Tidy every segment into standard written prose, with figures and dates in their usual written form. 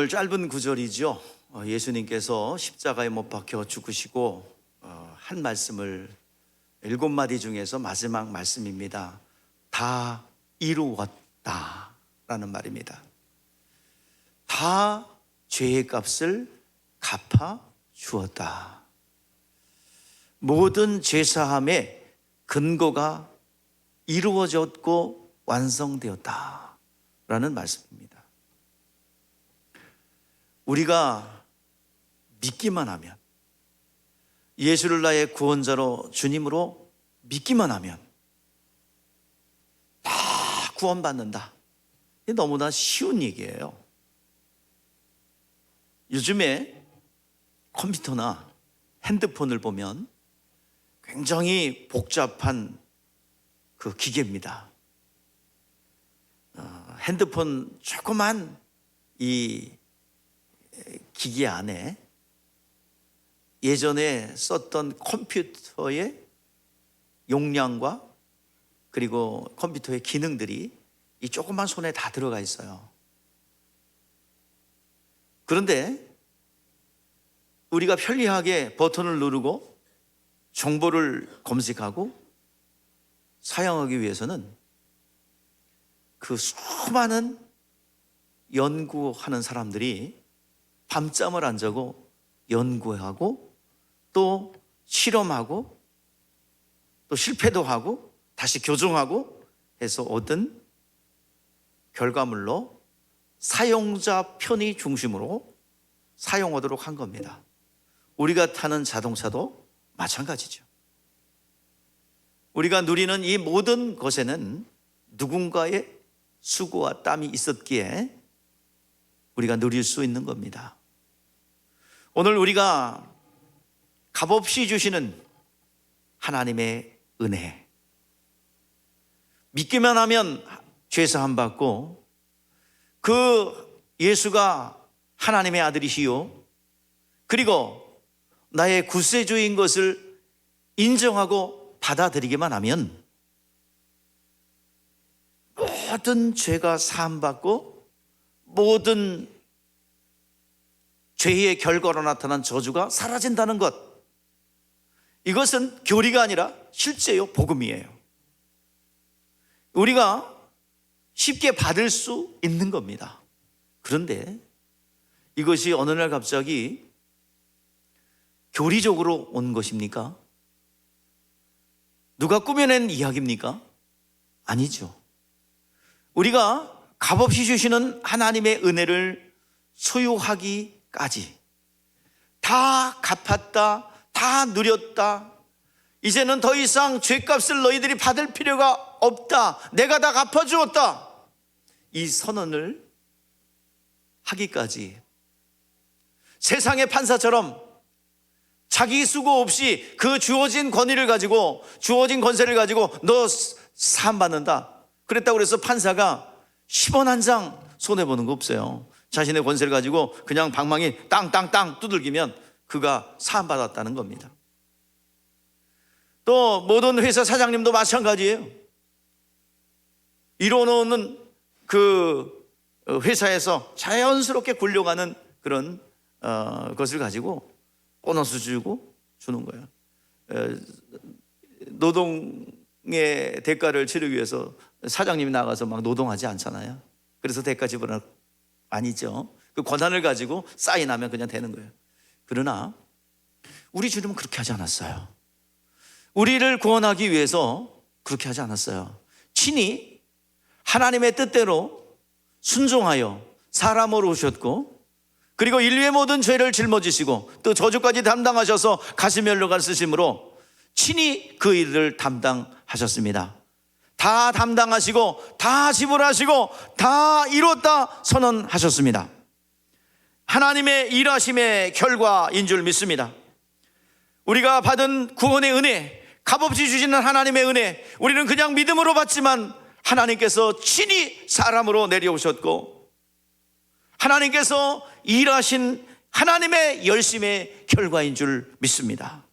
오늘 짧은 구절이죠. 예수님께서 십자가에 못 박혀 죽으시고 한 말씀을 7마디 중에서 마지막 말씀입니다. 다 이루었다 라는 말입니다. 다 죄의 값을 갚아 주었다. 모든 죄사함의 근거가 이루어졌고 완성되었다 라는 말씀입니다. 우리가 믿기만 하면, 예수를 나의 구원자로 주님으로 믿기만 하면 다 구원받는다. 이게 너무나 쉬운 얘기예요. 요즘에 컴퓨터나 핸드폰을 보면 굉장히 복잡한 그 기계입니다. 핸드폰 조그만 이 기계 안에 예전에 썼던 컴퓨터의 용량과 그리고 컴퓨터의 기능들이 이 조그만 손에 다 들어가 있어요. 그런데 우리가 편리하게 버튼을 누르고 정보를 검색하고 사용하기 위해서는 그 수많은 연구하는 사람들이 밤잠을 안 자고 연구하고 또 실험하고 또 실패도 하고 다시 교정하고 해서 얻은 결과물로 사용자 편의 중심으로 사용하도록 한 겁니다. 우리가 타는 자동차도 마찬가지죠. 우리가 누리는 이 모든 것에는 누군가의 수고와 땀이 있었기에 우리가 누릴 수 있는 겁니다. 오늘 우리가 값없이 주시는 하나님의 은혜, 믿기만 하면 죄사함 받고 그 예수가 하나님의 아들이시요 그리고 나의 구세주인 것을 인정하고 받아들이기만 하면 모든 죄가 사함받고 모든 죄의 결과로 나타난 저주가 사라진다는 것, 이것은 교리가 아니라 실제요 복음이에요. 우리가 쉽게 받을 수 있는 겁니다. 그런데 이것이 어느 날 갑자기 교리적으로 온 것입니까? 누가 꾸며낸 이야기입니까? 아니죠. 우리가 값없이 주시는 하나님의 은혜를 소유하기까지 다 갚았다, 다 누렸다, 이제는 더 이상 죄값을 너희들이 받을 필요가 없다, 내가 다 갚아주었다, 이 선언을 하기까지 세상의 판사처럼 자기 수고 없이 그 주어진 권위를 가지고, 주어진 권세를 가지고 너 사함받는다 그랬다고 그래서 판사가 10원 한 장 손해보는 거 없어요. 자신의 권세를 가지고 그냥 방망이 땅땅땅 두들기면 그가 사함받았다는 겁니다. 또 모든 회사 사장님도 마찬가지예요. 이뤄놓는 그 회사에서 자연스럽게 굴려가는 그런 것을 가지고 보너스 주고 주는 거예요. 노동의 대가를 치르기 위해서 사장님이 나가서 막 노동하지 않잖아요. 그래서 대가 지불은 아니죠. 그 권한을 가지고 사인하면 그냥 되는 거예요. 그러나 우리 주님은 그렇게 하지 않았어요. 우리를 구원하기 위해서 그렇게 하지 않았어요. 친히 하나님의 뜻대로 순종하여 사람으로 오셨고, 그리고 인류의 모든 죄를 짊어지시고 또 저주까지 담당하셔서 가시면류관 쓰심으로 친히 그 일을 담당하셨습니다. 다 담당하시고 다 지불하시고 다 이뤘다 선언하셨습니다. 하나님의 일하심의 결과인 줄 믿습니다. 우리가 받은 구원의 은혜, 값없이 주시는 하나님의 은혜, 우리는 그냥 믿음으로 받지만 하나님께서 친히 사람으로 내려오셨고 하나님께서 일하신 하나님의 열심의 결과인 줄 믿습니다.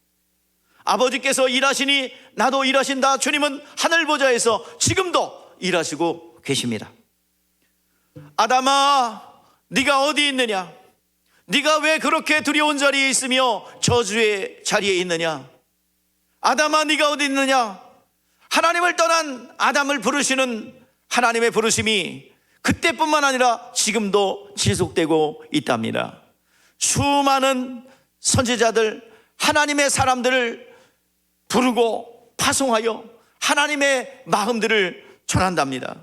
아버지께서 일하시니 나도 일하신다. 주님은 하늘 보좌에서 지금도 일하시고 계십니다. 아담아, 네가 어디 있느냐? 네가 왜 그렇게 두려운 자리에 있으며 저주의 자리에 있느냐? 아담아, 네가 어디 있느냐? 하나님을 떠난 아담을 부르시는 하나님의 부르심이 그때뿐만 아니라 지금도 지속되고 있답니다. 수많은 선지자들, 하나님의 사람들을 부르고 파송하여 하나님의 마음들을 전한답니다.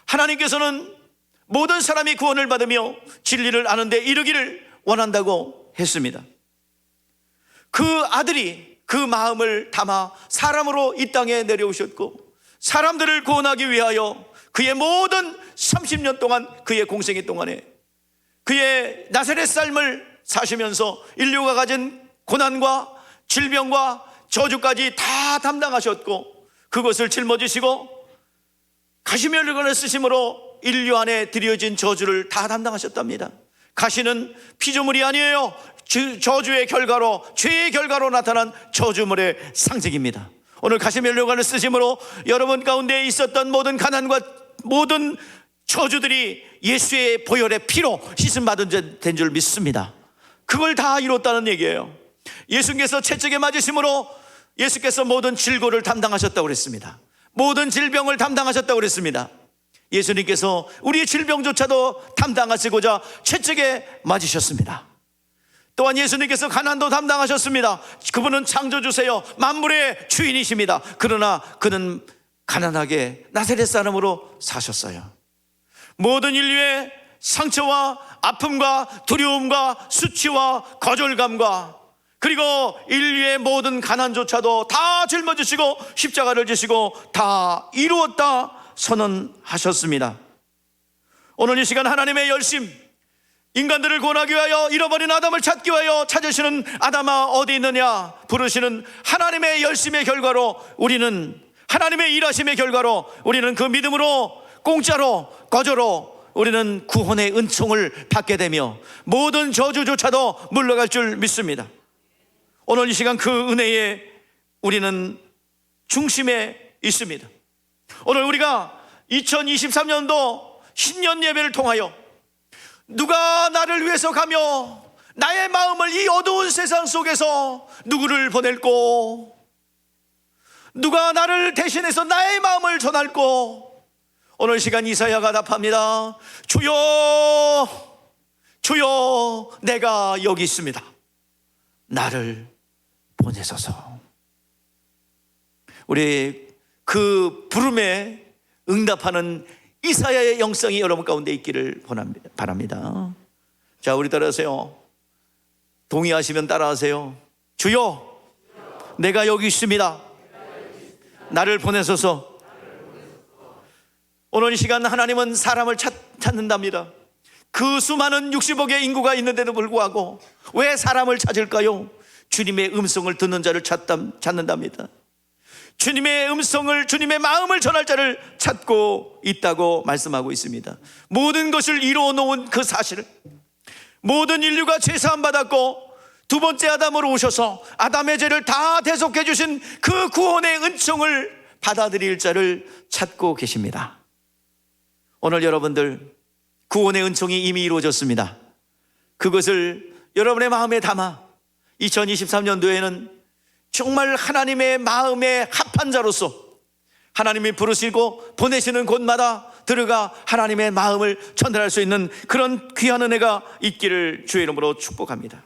하나님께서는 모든 사람이 구원을 받으며 진리를 아는 데 이르기를 원한다고 했습니다. 그 아들이 그 마음을 담아 사람으로 이 땅에 내려오셨고, 사람들을 구원하기 위하여 그의 모든 30년 동안, 그의 공생애 동안에 그의 나사렛 삶을 사시면서 인류가 가진 고난과 질병과 저주까지 다 담당하셨고, 그것을 짊어지시고 가시면류관을 쓰심으로 인류 안에 드려진 저주를 다 담당하셨답니다. 가시는 피조물이 아니에요. 저주의 결과로, 죄의 결과로 나타난 저주물의 상징입니다. 오늘 가시면류관을 쓰심으로 여러분 가운데 있었던 모든 가난과 모든 저주들이 예수의 보혈의 피로 씻음받은 된 줄 믿습니다. 그걸 다 이뤘다는 얘기예요. 예수께서 채찍에 맞으심으로 예수께서 모든 질고를 담당하셨다고 그랬습니다. 모든 질병을 담당하셨다고 그랬습니다. 예수님께서 우리의 질병조차도 담당하시고자 채찍에 맞으셨습니다. 또한 예수님께서 가난도 담당하셨습니다. 그분은 창조주세요, 만물의 주인이십니다. 그러나 그는 가난하게 나사렛 사람으로 사셨어요. 모든 인류의 상처와 아픔과 두려움과 수치와 거절감과 그리고 인류의 모든 가난조차도 다 짊어지시고 십자가를 지시고 다 이루었다 선언하셨습니다. 오늘 이 시간 하나님의 열심, 인간들을 구원하기 위하여 잃어버린 아담을 찾기 위하여 찾으시는 아담아 어디 있느냐 부르시는 하나님의 열심의 결과로, 우리는 하나님의 일하심의 결과로 우리는 그 믿음으로 공짜로 거저로 우리는 구원의 은총을 받게 되며 모든 저주조차도 물러갈 줄 믿습니다. 오늘 이 시간 그 은혜에 우리는 중심에 있습니다. 오늘 우리가 2023년도 신년 예배를 통하여 누가 나를 위해서 가며 나의 마음을 이 어두운 세상 속에서 누구를 보낼꼬, 누가 나를 대신해서 나의 마음을 전할꼬. 오늘 시간 이사야가 답합니다. 주여, 주여, 내가 여기 있습니다. 나를 보내소서. 우리 그 부름에 응답하는 이사야의 영성이 여러분 가운데 있기를 바랍니다. 자, 우리 따라하세요. 동의하시면 따라하세요. 주여, 내가 여기 있습니다. 나를 보내소서. 오늘 이 시간 하나님은 사람을 찾는답니다. 그 수많은 60억의 인구가 있는데도 불구하고 왜 사람을 찾을까요? 주님의 음성을 듣는 자를 찾는답니다. 주님의 음성을, 주님의 마음을 전할 자를 찾고 있다고 말씀하고 있습니다. 모든 것을 이루어 놓은 그 사실을, 모든 인류가 죄사함 받았고 두 번째 아담으로 오셔서 아담의 죄를 다 대속해 주신 그 구원의 은총을 받아들일 자를 찾고 계십니다. 오늘 여러분들 구원의 은총이 이미 이루어졌습니다. 그것을 여러분의 마음에 담아 2023년도에는 정말 하나님의 마음에 합한 자로서 하나님이 부르시고 보내시는 곳마다 들어가 하나님의 마음을 전달할 수 있는 그런 귀한 은혜가 있기를 주의 이름으로 축복합니다.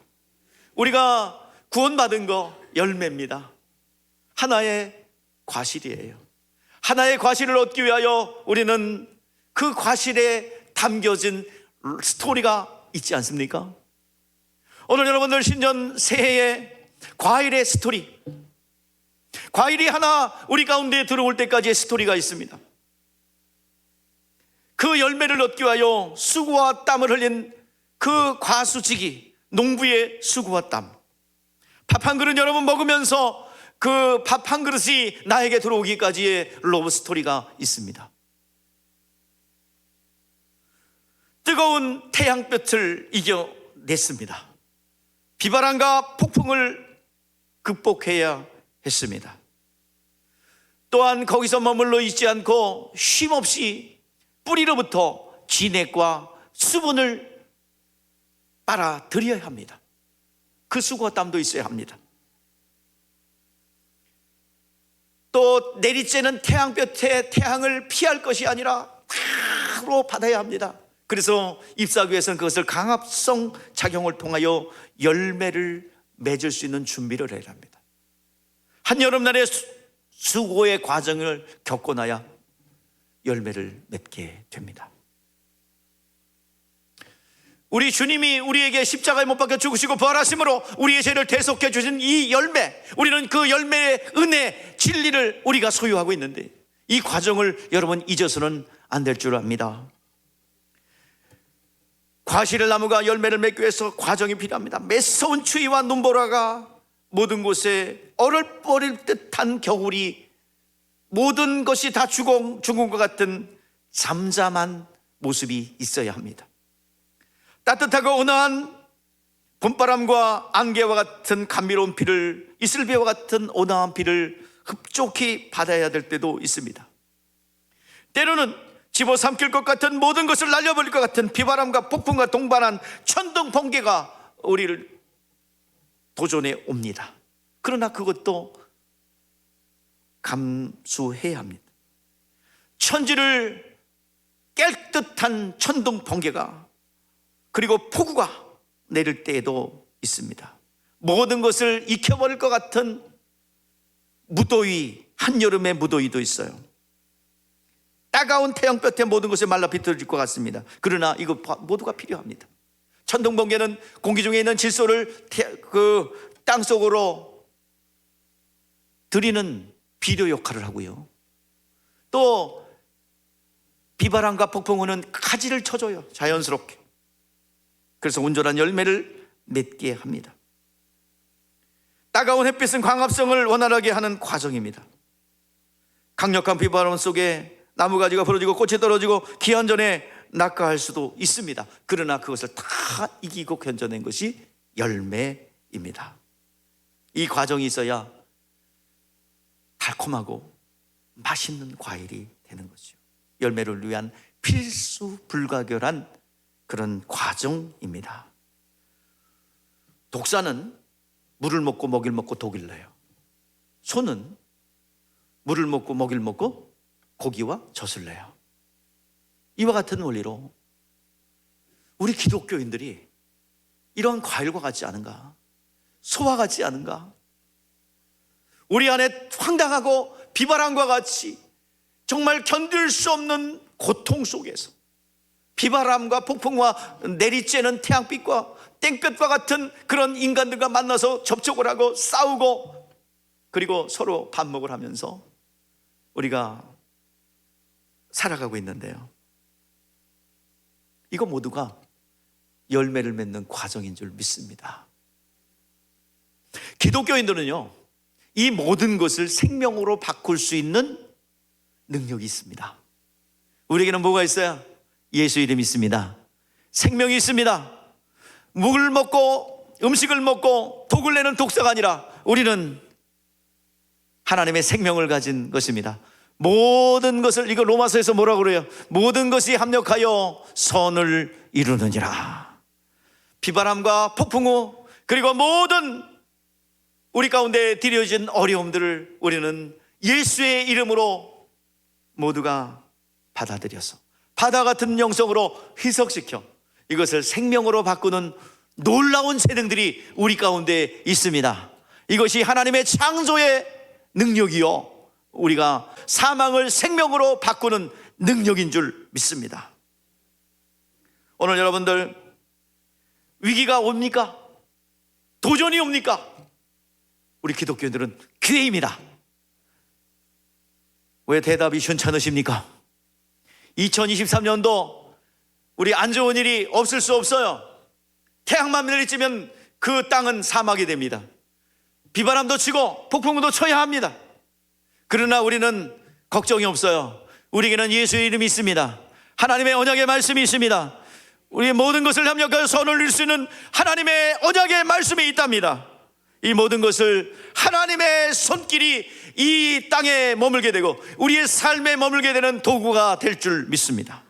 우리가 구원받은 거 열매입니다. 하나의 과실이에요. 하나의 과실을 얻기 위하여 우리는 그 과실에 담겨진 스토리가 있지 않습니까? 오늘 여러분들 신년 새해에 과일의 스토리, 과일이 하나 우리 가운데 들어올 때까지의 스토리가 있습니다. 그 열매를 얻기 위하여 수고와 땀을 흘린 그 과수직이, 농부의 수고와 땀, 밥 한 그릇 여러분 먹으면서 그 밥 한 그릇이 나에게 들어오기까지의 러브 스토리가 있습니다. 뜨거운 태양볕을 이겨냈습니다. 비바람과 폭풍을 극복해야 했습니다. 또한 거기서 머물러 있지 않고 쉼없이 뿌리로부터 진액과 수분을 빨아들여야 합니다. 그 수고와 땀도 있어야 합니다. 또 내리쬐는 태양볕에 태양을 피할 것이 아니라 바로 받아야 합니다. 그래서 잎사귀에서는 그것을 강압성 작용을 통하여 열매를 맺을 수 있는 준비를 해야 합니다. 한여름날의 수고의 과정을 겪고 나야 열매를 맺게 됩니다. 우리 주님이 우리에게 십자가에 못 박혀 죽으시고 부활하심으로 우리의 죄를 대속해 주신 이 열매, 우리는 그 열매의 은혜, 진리를 우리가 소유하고 있는데 이 과정을 여러분 잊어서는 안 될 줄 압니다. 과실의 나무가 열매를 맺기 위해서 과정이 필요합니다. 매서운 추위와 눈보라가 모든 곳에 얼얼버릴 듯한 겨울이 모든 것이 다 죽은 것 같은 잠잠한 모습이 있어야 합니다. 따뜻하고 온화한 봄바람과 안개와 같은 감미로운 비를, 이슬비와 같은 온화한 비를 흡족히 받아야 될 때도 있습니다. 때로는 집어삼킬 것 같은 모든 것을 날려버릴 것 같은 비바람과 폭풍과 동반한 천둥 번개가 우리를 도전해 옵니다. 그러나 그것도 감수해야 합니다. 천지를 깰 듯한 천둥 번개가 그리고 폭우가 내릴 때에도 있습니다. 모든 것을 익혀버릴 것 같은 무더위, 한여름의 무더위도 있어요. 따가운 태양볕에 모든 것이 말라 비틀어질 것 같습니다. 그러나 이거 모두가 필요합니다. 천둥 번개는 공기 중에 있는 질소를 그 땅속으로 들이는 비료 역할을 하고요. 또 비바람과 폭풍우는 가지를 쳐줘요. 자연스럽게. 그래서 온전한 열매를 맺게 합니다. 따가운 햇빛은 광합성을 원활하게 하는 과정입니다. 강력한 비바람 속에 나무가지가 부러지고 꽃이 떨어지고 기한 전에 낙하할 수도 있습니다. 그러나 그것을 다 이기고 견뎌낸 것이 열매입니다. 이 과정이 있어야 달콤하고 맛있는 과일이 되는 거죠. 열매를 위한 필수 불가결한 그런 과정입니다. 독사는 물을 먹고 먹이를 먹고 독을 내요. 소는 물을 먹고 먹이를 먹고 고기와 젖을 내요. 이와 같은 원리로 우리 기독교인들이 이런 과일과 같지 않은가? 소와 같지 않은가? 우리 안에 황당하고 비바람과 같이 정말 견딜 수 없는 고통 속에서 비바람과 폭풍과 내리쬐는 태양빛과 땡볕과 같은 그런 인간들과 만나서 접촉을 하고 싸우고 그리고 서로 반목을 하면서 우리가 살아가고 있는데요. 이거 모두가 열매를 맺는 과정인 줄 믿습니다. 기독교인들은요, 이 모든 것을 생명으로 바꿀 수 있는 능력이 있습니다. 우리에게는 뭐가 있어요? 예수 이름이 있습니다. 생명이 있습니다. 물 먹고 음식을 먹고 독을 내는 독사가 아니라 우리는 하나님의 생명을 가진 것입니다. 모든 것을, 이거 로마서에서 뭐라고 그래요? 모든 것이 합력하여 선을 이루느니라. 비바람과 폭풍우 그리고 모든 우리 가운데 들여진 어려움들을 우리는 예수의 이름으로 모두가 받아들여서 바다 같은 영성으로 희석시켜 이것을 생명으로 바꾸는 놀라운 재능들이 우리 가운데 있습니다. 이것이 하나님의 창조의 능력이요, 우리가 사망을 생명으로 바꾸는 능력인 줄 믿습니다. 오늘 여러분들 위기가 옵니까? 도전이 옵니까? 우리 기독교인들은 기회입니다. 왜 대답이 순찮으십니까? 2023년도 우리 안 좋은 일이 없을 수 없어요. 태양만 내리쬐면 그 땅은 사막이 됩니다. 비바람도 치고 폭풍우도 쳐야 합니다. 그러나 우리는 걱정이 없어요. 우리에게는 예수의 이름이 있습니다. 하나님의 언약의 말씀이 있습니다. 우리의 모든 것을 협력하여 선을 이룰 수 있는 하나님의 언약의 말씀이 있답니다. 이 모든 것을 하나님의 손길이 이 땅에 머물게 되고 우리의 삶에 머물게 되는 도구가 될 줄 믿습니다.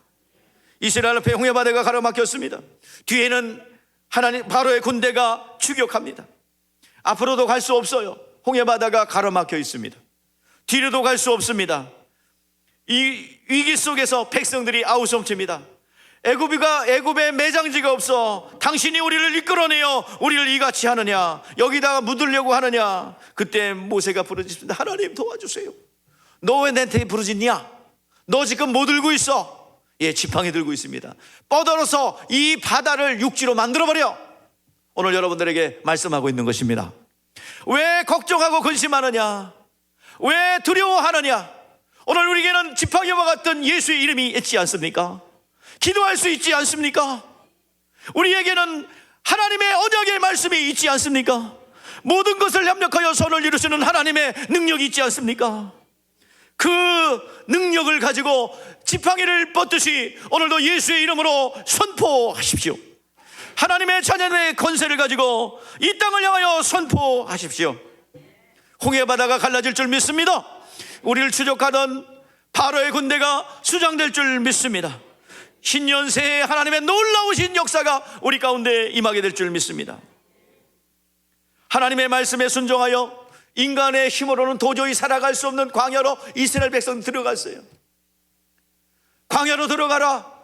이스라엘 앞에 홍해바다가 가로막혔습니다. 뒤에는 하나님 바로의 군대가 추격합니다. 앞으로도 갈 수 없어요. 홍해바다가 가로막혀 있습니다. 뒤로도 갈 수 없습니다. 이 위기 속에서 백성들이 아우성칩니다. 애굽에 매장지가 없어. 당신이 우리를 이끌어내어 우리를 이같이 하느냐, 여기다가 묻으려고 하느냐. 그때 모세가 부르짖습니다. 하나님 도와주세요. 너 왜 내한테 부르짖냐? 너 지금 뭐 들고 있어? 예, 지팡이 들고 있습니다. 뻗어서 이 바다를 육지로 만들어버려. 오늘 여러분들에게 말씀하고 있는 것입니다. 왜 걱정하고 근심하느냐? 왜 두려워하느냐? 오늘 우리에게는 지팡이와 같은 예수의 이름이 있지 않습니까? 기도할 수 있지 않습니까? 우리에게는 하나님의 언약의 말씀이 있지 않습니까? 모든 것을 협력하여 선을 이루시는 하나님의 능력이 있지 않습니까? 그 능력을 가지고 지팡이를 뻗듯이 오늘도 예수의 이름으로 선포하십시오. 하나님의 자녀의 권세를 가지고 이 땅을 향하여 선포하십시오. 홍해바다가 갈라질 줄 믿습니다. 우리를 추적하던 바로의 군대가 수장될 줄 믿습니다. 신년새에 하나님의 놀라우신 역사가 우리 가운데 임하게 될 줄 믿습니다. 하나님의 말씀에 순종하여 인간의 힘으로는 도저히 살아갈 수 없는 광야로 이스라엘 백성 들어갔어요. 광야로 들어가라.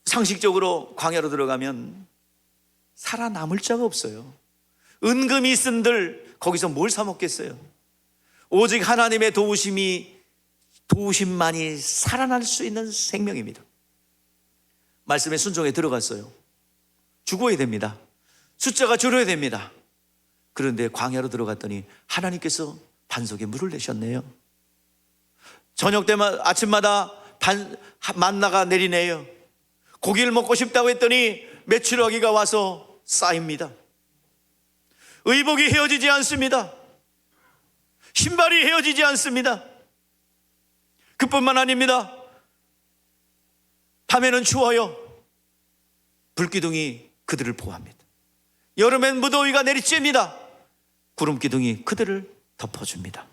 상식적으로 광야로 들어가면 살아남을 자가 없어요. 은금이 쓴들 거기서 뭘 사 먹겠어요? 오직 하나님의 도우심만이 살아날 수 있는 생명입니다. 말씀에 순종해 들어갔어요. 죽어야 됩니다. 숫자가 줄어야 됩니다. 그런데 광야로 들어갔더니 하나님께서 반석에 물을 내셨네요. 저녁 때만 아침마다 만나가 내리네요. 고기를 먹고 싶다고 했더니 메추라기가 와서 쌓입니다. 의복이 헤어지지 않습니다. 신발이 헤어지지 않습니다. 그뿐만 아닙니다. 밤에는 추워요. 불기둥이 그들을 보호합니다. 여름엔 무더위가 내리쬐니다. 구름기둥이 그들을 덮어줍니다.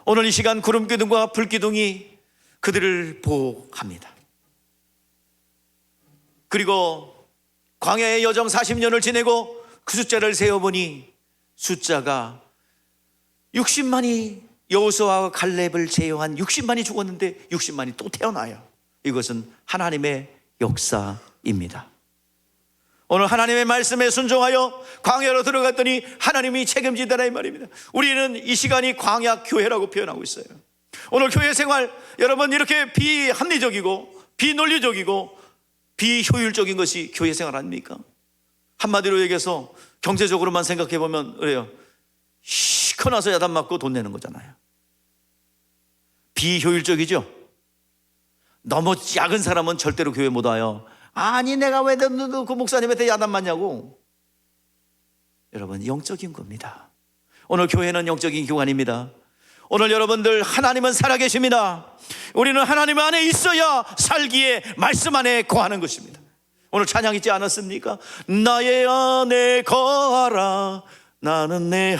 오늘 이 시간 구름기둥과 불기둥이 그들을 보호합니다. 그리고 광야의 여정 40년을 지내고 그 숫자를 세어보니 숫자가 60만이 여호수아와 갈렙을 제외한 60만이 죽었는데 60만이 또 태어나요. 이것은 하나님의 역사입니다. 오늘 하나님의 말씀에 순종하여 광야로 들어갔더니 하나님이 책임지더라 이 말입니다. 우리는 이 시간이 광야 교회라고 표현하고 있어요. 오늘 교회 생활 여러분 이렇게 비합리적이고 비논리적이고 비효율적인 것이 교회 생활 아닙니까? 한마디로 얘기해서 경제적으로만 생각해 보면 그래요. 시커나서 야단 맞고 돈 내는 거잖아요. 비효율적이죠. 너무 작은 사람은 절대로 교회 못 와요. 아니 내가 왜 그 목사님한테 야단 맞냐고. 여러분 영적인 겁니다. 오늘 교회는 영적인 교관입니다. 오늘 여러분들 하나님은 살아계십니다. 우리는 하나님 안에 있어야 살기에 말씀 안에 거하는 것입니다. 오늘 찬양 있지 않았습니까? 나의 안에 거하라 나는 내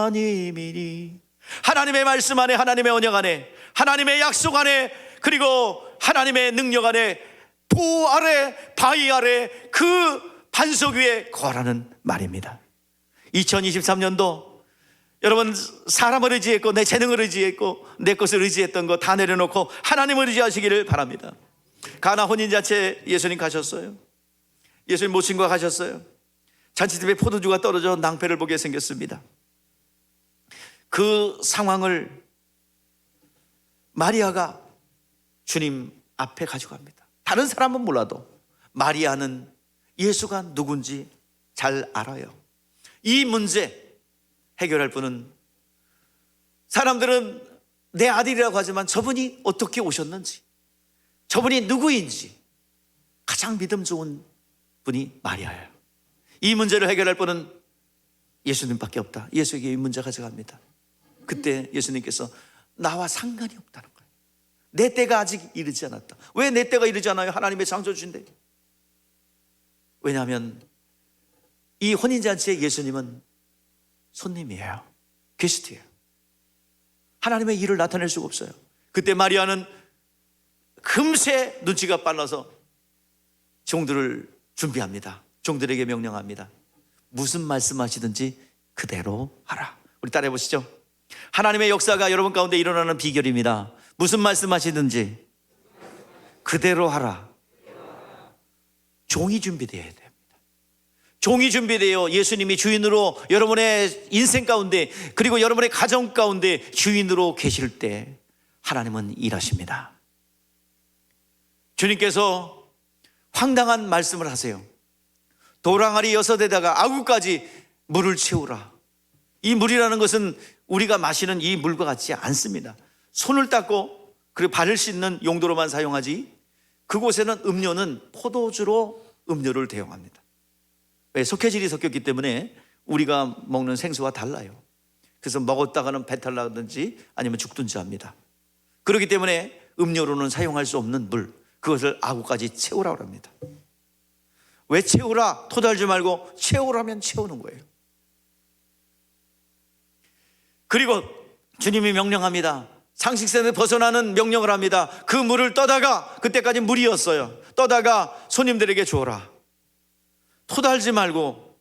하나님이니. 하나님의 말씀 안에, 하나님의 언약 안에, 하나님의 약속 안에, 그리고 하나님의 능력 안에, 도 아래, 바위 아래, 그 반석 위에 거하라는 말입니다. 2023년도 여러분 사람을 의지했고 내 재능을 의지했고 내 것을 의지했던 거 다 내려놓고 하나님을 의지하시기를 바랍니다. 가나 혼인잔치에 예수님 가셨어요. 예수님 모친과 가셨어요. 잔치집에 포도주가 떨어져 낭패를 보게 생겼습니다. 그 상황을 마리아가 주님 앞에 가져갑니다. 다른 사람은 몰라도 마리아는 예수가 누군지 잘 알아요. 이 문제 해결할 분은, 사람들은 내 아들이라고 하지만 저분이 어떻게 오셨는지, 저분이 누구인지 가장 믿음 좋은 분이 마리아예요. 이 문제를 해결할 분은 예수님밖에 없다. 예수에게 이 문제 가져갑니다. 그때 예수님께서 나와 상관이 없다는 거예요. 내 때가 아직 이르지 않았다. 왜 내 때가 이르지 않아요? 하나님의 창조주인데. 왜냐하면 이 혼인잔치에 예수님은 손님이에요. 게스트예요. 하나님의 일을 나타낼 수가 없어요. 그때 마리아는 금세 눈치가 빨라서 종들을 준비합니다. 종들에게 명령합니다. 무슨 말씀하시든지 그대로 하라. 우리 따라해 보시죠. 하나님의 역사가 여러분 가운데 일어나는 비결입니다. 무슨 말씀하시든지 그대로 하라. 종이 준비되어야 됩니다. 종이 준비되어 예수님이 주인으로 여러분의 인생 가운데, 그리고 여러분의 가정 가운데 주인으로 계실 때 하나님은 일하십니다. 주님께서 황당한 말씀을 하세요. 도랑아리 6에다가 아구까지 물을 채우라. 이 물이라는 것은 우리가 마시는 이 물과 같지 않습니다. 손을 닦고 그리고 발을 씻는 용도로만 사용하지, 그곳에는 음료는 포도주로 음료를 대용합니다. 왜? 석회질이 섞였기 때문에 우리가 먹는 생수와 달라요. 그래서 먹었다가는 배탈 나든지 아니면 죽든지 합니다. 그렇기 때문에 음료로는 사용할 수 없는 물, 그것을 아구까지 채우라고 합니다. 왜 채우라? 토달지 말고 채우라면 채우는 거예요. 그리고 주님이 명령합니다. 상식선에 벗어나는 명령을 합니다. 그 물을 떠다가, 그때까지 물이었어요, 떠다가 손님들에게 주어라. 토달지 말고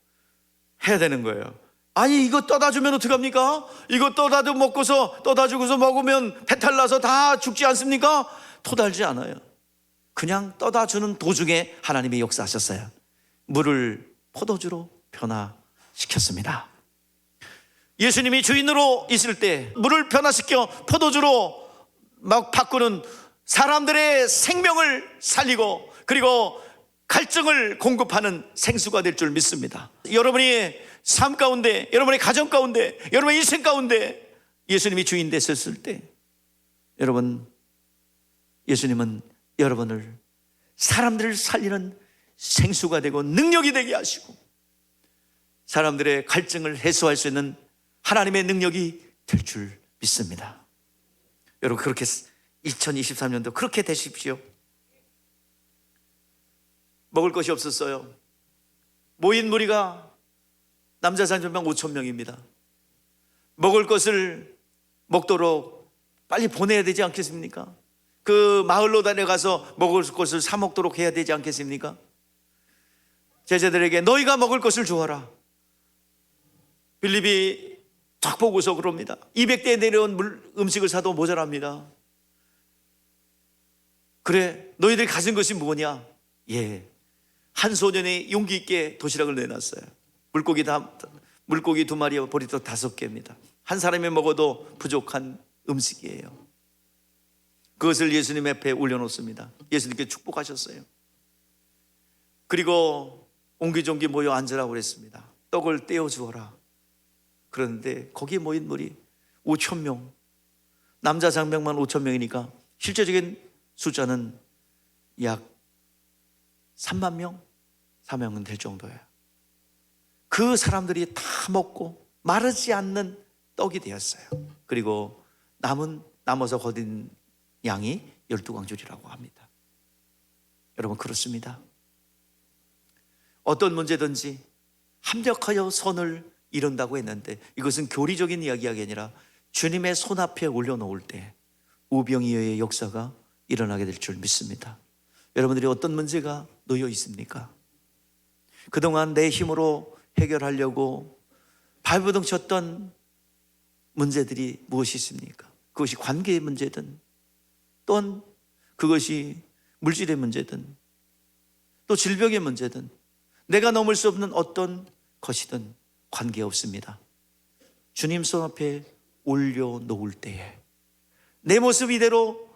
해야 되는 거예요. 아니, 이거 떠다 주면 어떡합니까? 이거 떠다도 먹고서, 떠다 주고서 먹으면 배탈 나서 다 죽지 않습니까? 토달지 않아요. 그냥 떠다 주는 도중에 하나님이 역사하셨어요. 물을 포도주로 변화시켰습니다. 예수님이 주인으로 있을 때 물을 변화시켜 포도주로 막 바꾸는, 사람들의 생명을 살리고 그리고 갈증을 공급하는 생수가 될 줄 믿습니다. 여러분의 삶 가운데, 여러분의 가정 가운데, 여러분의 인생 가운데 예수님이 주인 되셨을 때, 여러분, 예수님은 여러분을 사람들을 살리는 생수가 되고 능력이 되게 하시고 사람들의 갈증을 해소할 수 있는 하나님의 능력이 될 줄 믿습니다. 여러분, 그렇게 2023년도 그렇게 되십시오. 먹을 것이 없었어요. 모인 무리가 남자 장정병 5,000명입니다. 먹을 것을 먹도록 빨리 보내야 되지 않겠습니까? 그 마을로 다녀가서 먹을 것을 사 먹도록 해야 되지 않겠습니까? 제자들에게 너희가 먹을 것을 주어라. 빌립이 딱 보고서 그럽니다. 200대에 내려온 음식을 사도 모자랍니다. 그래, 너희들이 가진 것이 뭐냐? 예, 한 소년이 용기 있게 도시락을 내놨어요. 물고기 2마리와 보리떡 5개입니다. 한 사람이 먹어도 부족한 음식이에요. 그것을 예수님 앞에 올려놓습니다. 예수님께 축복하셨어요. 그리고 옹기종기 모여 앉으라고 그랬습니다. 떡을 떼어 주어라. 그런데 거기에 모인 무리 5,000명, 남자 장병만 5,000명이니까 실제적인 숫자는 약 3만 명, 4명은 될 정도예요. 그 사람들이 다 먹고 마르지 않는 떡이 되었어요. 그리고 남아서 거둔 양이 12광줄이라고 합니다. 여러분, 그렇습니다. 어떤 문제든지 합력하여 선을 이룬다고 했는데, 이것은 교리적인 이야기가 아니라 주님의 손 앞에 올려놓을 때 우병이어의 역사가 일어나게 될 줄 믿습니다. 여러분들이 어떤 문제가 놓여 있습니까? 그동안 내 힘으로 해결하려고 발버둥 쳤던 문제들이 무엇이 있습니까? 그것이 관계의 문제든, 또는 그것이 물질의 문제든, 또 질병의 문제든, 내가 넘을 수 없는 어떤 것이든 관계없습니다. 주님 손 앞에 올려놓을 때에, 내 모습 이대로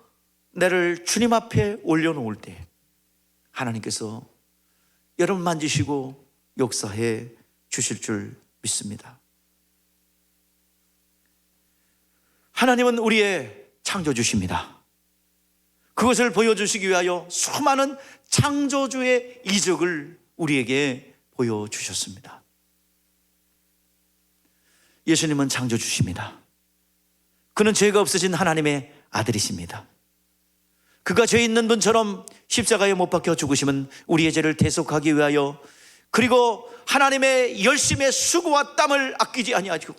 나를 주님 앞에 올려놓을 때 하나님께서 여러분 만지시고 역사해 주실 줄 믿습니다. 하나님은 우리의 창조주십니다. 그것을 보여주시기 위하여 수많은 창조주의 이적을 우리에게 보여주셨습니다. 예수님은 창조주십니다. 그는 죄가 없으신 하나님의 아들이십니다. 그가 죄 있는 분처럼 십자가에 못 박혀 죽으심은 우리의 죄를 대속하기 위하여, 그리고 하나님의 열심의 수고와 땀을 아끼지 아니하시고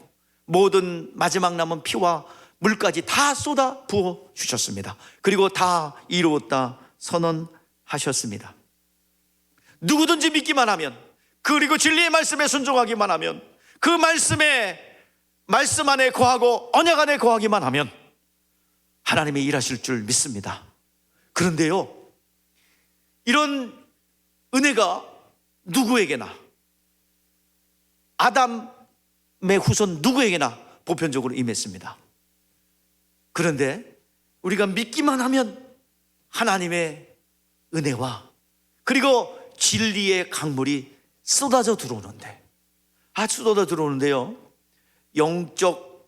모든 마지막 남은 피와 물까지 다 쏟아 부어 주셨습니다. 그리고 다 이루었다 선언하셨습니다. 누구든지 믿기만 하면, 그리고 진리의 말씀에 순종하기만 하면, 그 말씀 안에 거하고 언약 안에 거하기만 하면 하나님이 일하실 줄 믿습니다. 그런데요, 이런 은혜가 누구에게나, 아담의 후손 누구에게나 보편적으로 임했습니다. 그런데 우리가 믿기만 하면 하나님의 은혜와 그리고 진리의 강물이 쏟아져 들어오는데, 쏟아져 들어오는데요, 영적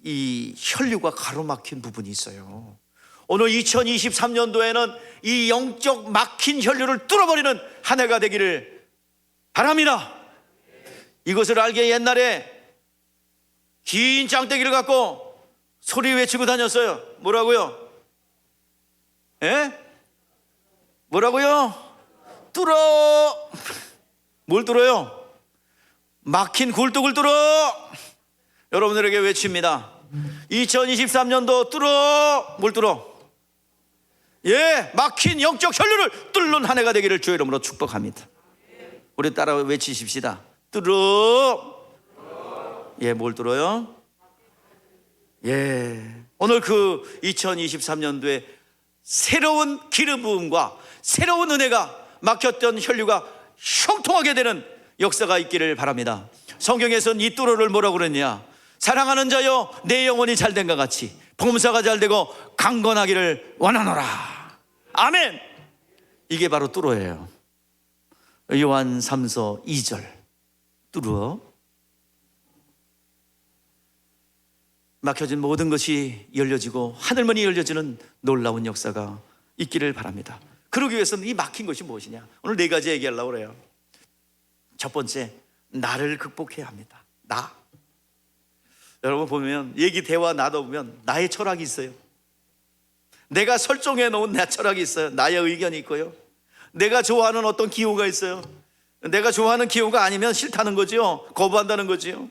이 혈류가 가로막힌 부분이 있어요. 오늘 2023년도에는 이 영적 막힌 혈류를 뚫어버리는 한 해가 되기를 바랍니다. 이것을 알기에 옛날에 긴 짱대기를 갖고 소리 외치고 다녔어요. 뭐라고요? 예? 뭐라고요? 뚫어. 뭘 뚫어요? 막힌 굴뚝을 뚫어. 여러분들에게 외칩니다. 2023년도 뚫어. 뭘 뚫어? 예, 막힌 영적 혈류를 뚫는 한 해가 되기를 주의 이름으로 축복합니다. 우리 따라 외치십시다. 뚫어. 예, 뭘 뚫어요? 예, 오늘 그 2023년도에 새로운 기름 부음과 새로운 은혜가 막혔던 혈류가 형통하게 되는 역사가 있기를 바랍니다. 성경에서는 이 뚫어를 뭐라고 그랬냐? 사랑하는 자여, 내 영혼이 잘된 것 같이 범사가 잘되고 강건하기를 원하노라. 아멘. 이게 바로 뚫어예요. 요한 3서 2절 뚫어. 막혀진 모든 것이 열려지고 하늘문이 열려지는 놀라운 역사가 있기를 바랍니다. 그러기 위해서는 이 막힌 것이 무엇이냐? 오늘 네 가지 얘기하려고 그래요. 첫 번째, 나를 극복해야 합니다. 나. 여러분 보면 얘기 대화 나도 보면 나의 철학이 있어요. 내가 설정해 놓은 내 철학이 있어요. 나의 의견이 있고요. 내가 좋아하는 어떤 기호가 있어요. 내가 좋아하는 기호가 아니면 싫다는 거지요. 거부한다는 거지요.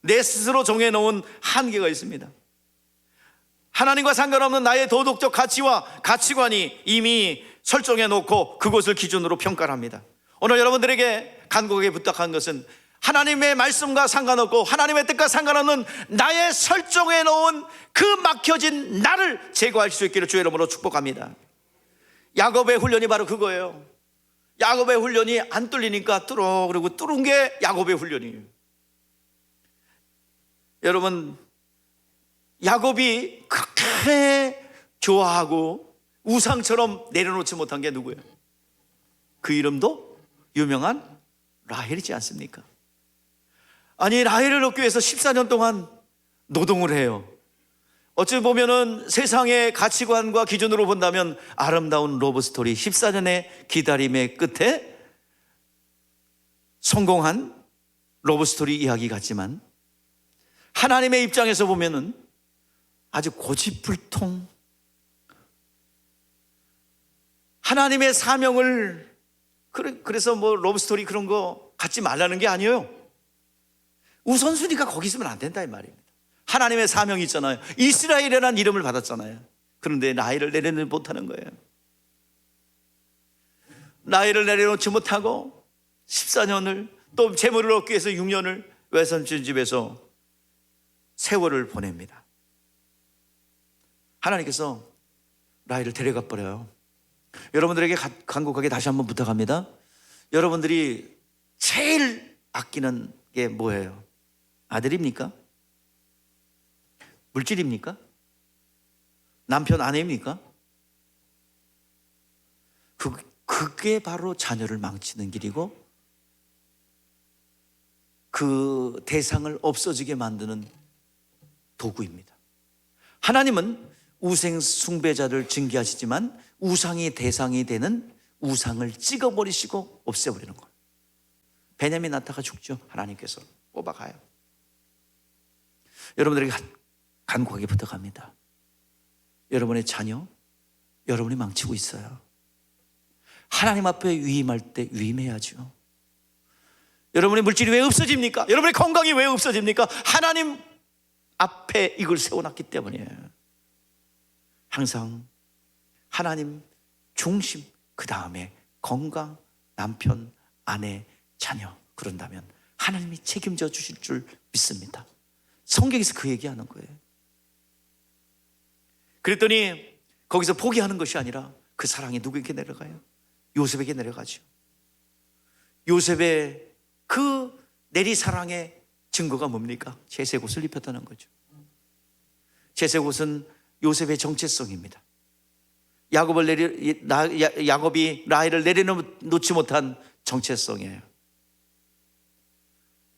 내 스스로 정해놓은 한계가 있습니다. 하나님과 상관없는 나의 도덕적 가치와 가치관이 이미 설정해 놓고 그것을 기준으로 평가를 합니다. 오늘 여러분들에게 간곡하게 부탁한 것은 하나님의 말씀과 상관없고 하나님의 뜻과 상관없는 나의 설정해 놓은 그 막혀진 나를 제거할 수 있기를 주의 이름으로 축복합니다. 야곱의 훈련이 바로 그거예요. 야곱의 훈련이 안 뚫리니까 뚫어. 그리고 뚫은 게 야곱의 훈련이에요. 여러분, 야곱이 그렇게 좋아하고 우상처럼 내려놓지 못한 게 누구예요? 그 이름도 유명한 라헬이지 않습니까? 아니, 라헬을 얻기 위해서 14년 동안 노동을 해요. 어찌 보면은 세상의 가치관과 기준으로 본다면 아름다운 러브스토리, 14년의 기다림의 끝에 성공한 러브스토리 이야기 같지만 하나님의 입장에서 보면은 아주 고집불통, 하나님의 사명을, 그래서 뭐 러브스토리 그런 거 갖지 말라는 게 아니에요. 우선순위가 거기 있으면 안 된다 이 말입니다. 하나님의 사명이 있잖아요. 이스라엘이라는 이름을 받았잖아요. 그런데 나이를 내려놓지 못하는 거예요. 나이를 내려놓지 못하고 14년을, 또 재물을 얻기 위해서 6년을 외삼촌 집에서 세월을 보냅니다. 하나님께서 라헬을 데려가 버려요. 여러분들에게 간곡하게 다시 한번 부탁합니다. 여러분들이 제일 아끼는 게 뭐예요? 아들입니까? 물질입니까? 남편, 아내입니까? 그게 바로 자녀를 망치는 길이고 그 대상을 없어지게 만드는 도구입니다. 하나님은 우상 숭배자를 징계하시지만 우상이 대상이 되는 우상을 찍어버리시고 없애버리는 거예요. 베냐민 나타가 죽죠. 하나님께서 뽑아가요. 여러분들에게 간곡하게 부탁합니다. 여러분의 자녀, 여러분이 망치고 있어요. 하나님 앞에 위임할 때 위임해야죠. 여러분의 물질이 왜 없어집니까? 여러분의 건강이 왜 없어집니까? 하나님 앞에 이걸 세워놨기 때문이에요. 항상 하나님 중심, 그 다음에 건강, 남편, 아내, 자녀, 그런다면 하나님이 책임져 주실 줄 믿습니다. 성경에서 그 얘기하는 거예요. 그랬더니 거기서 포기하는 것이 아니라 그 사랑이 누구에게 내려가요? 요셉에게 내려가죠. 요셉의 그 내리사랑의 증거가 뭡니까? 채색옷을 입혔다는 거죠. 채색옷은 요셉의 정체성입니다. 야곱이 라헬을 내려놓지 못한 정체성이에요.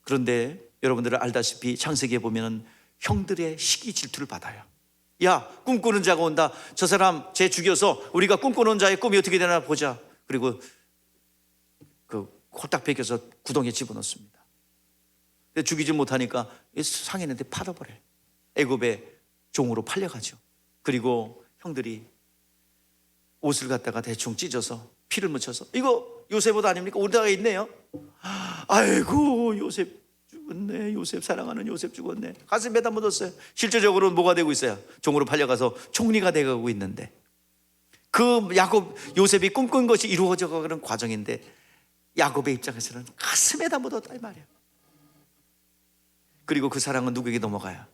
그런데 여러분들은 알다시피 창세기에 보면 형들의 시기 질투를 받아요. 야, 꿈꾸는 자가 온다. 저 사람 쟤 죽여서 우리가 꿈꾸는 자의 꿈이 어떻게 되나 보자. 그리고 그 홀딱 베껴서 구덩이에 집어넣습니다. 근데 죽이지 못하니까 상인한테 팔아버려요. 애굽의 종으로 팔려가죠. 그리고 형들이 옷을 갖다가 대충 찢어서 피를 묻혀서 이거 요셉 옷 아닙니까? 우리나라에 있네요. 아이고 요셉 죽었네. 요셉 사랑하는 요셉 죽었네. 가슴에다 묻었어요. 실제적으로는 뭐가 되고 있어요? 종으로 팔려가서 총리가 돼가고 있는데 그 요셉이 꿈꾼 것이 이루어져 가는 과정인데 야곱의 입장에서는 가슴에다 묻었다 이 말이에요. 그리고 그 사랑은 누구에게 넘어가요?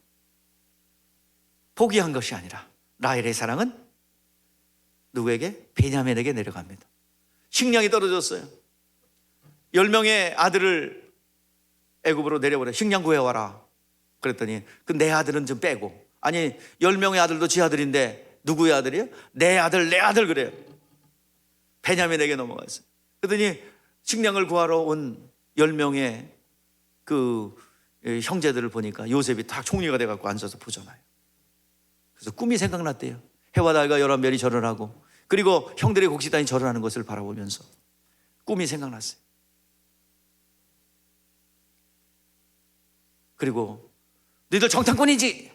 포기한 것이 아니라 라헬의 사랑은 누구에게? 베냐민에게 내려갑니다. 식량이 떨어졌어요. 10명의 아들을 애굽으로 내려보내. 식량 구해와라. 그랬더니 그 내 아들은 좀 빼고. 아니 10명의 아들도 지 아들인데 누구의 아들이에요? 내 아들 그래요. 베냐민에게 넘어갔어요. 그랬더니 식량을 구하러 온 10명의 그 형제들을 보니까 요셉이 다 총리가 돼갖고 앉아서 보잖아요. 그래서 꿈이 생각났대요. 해와 달과 11별이 절을 하고 그리고 형들의 곡식단이 절을 하는 것을 바라보면서 꿈이 생각났어요. 그리고 너희들 정탐꾼이지?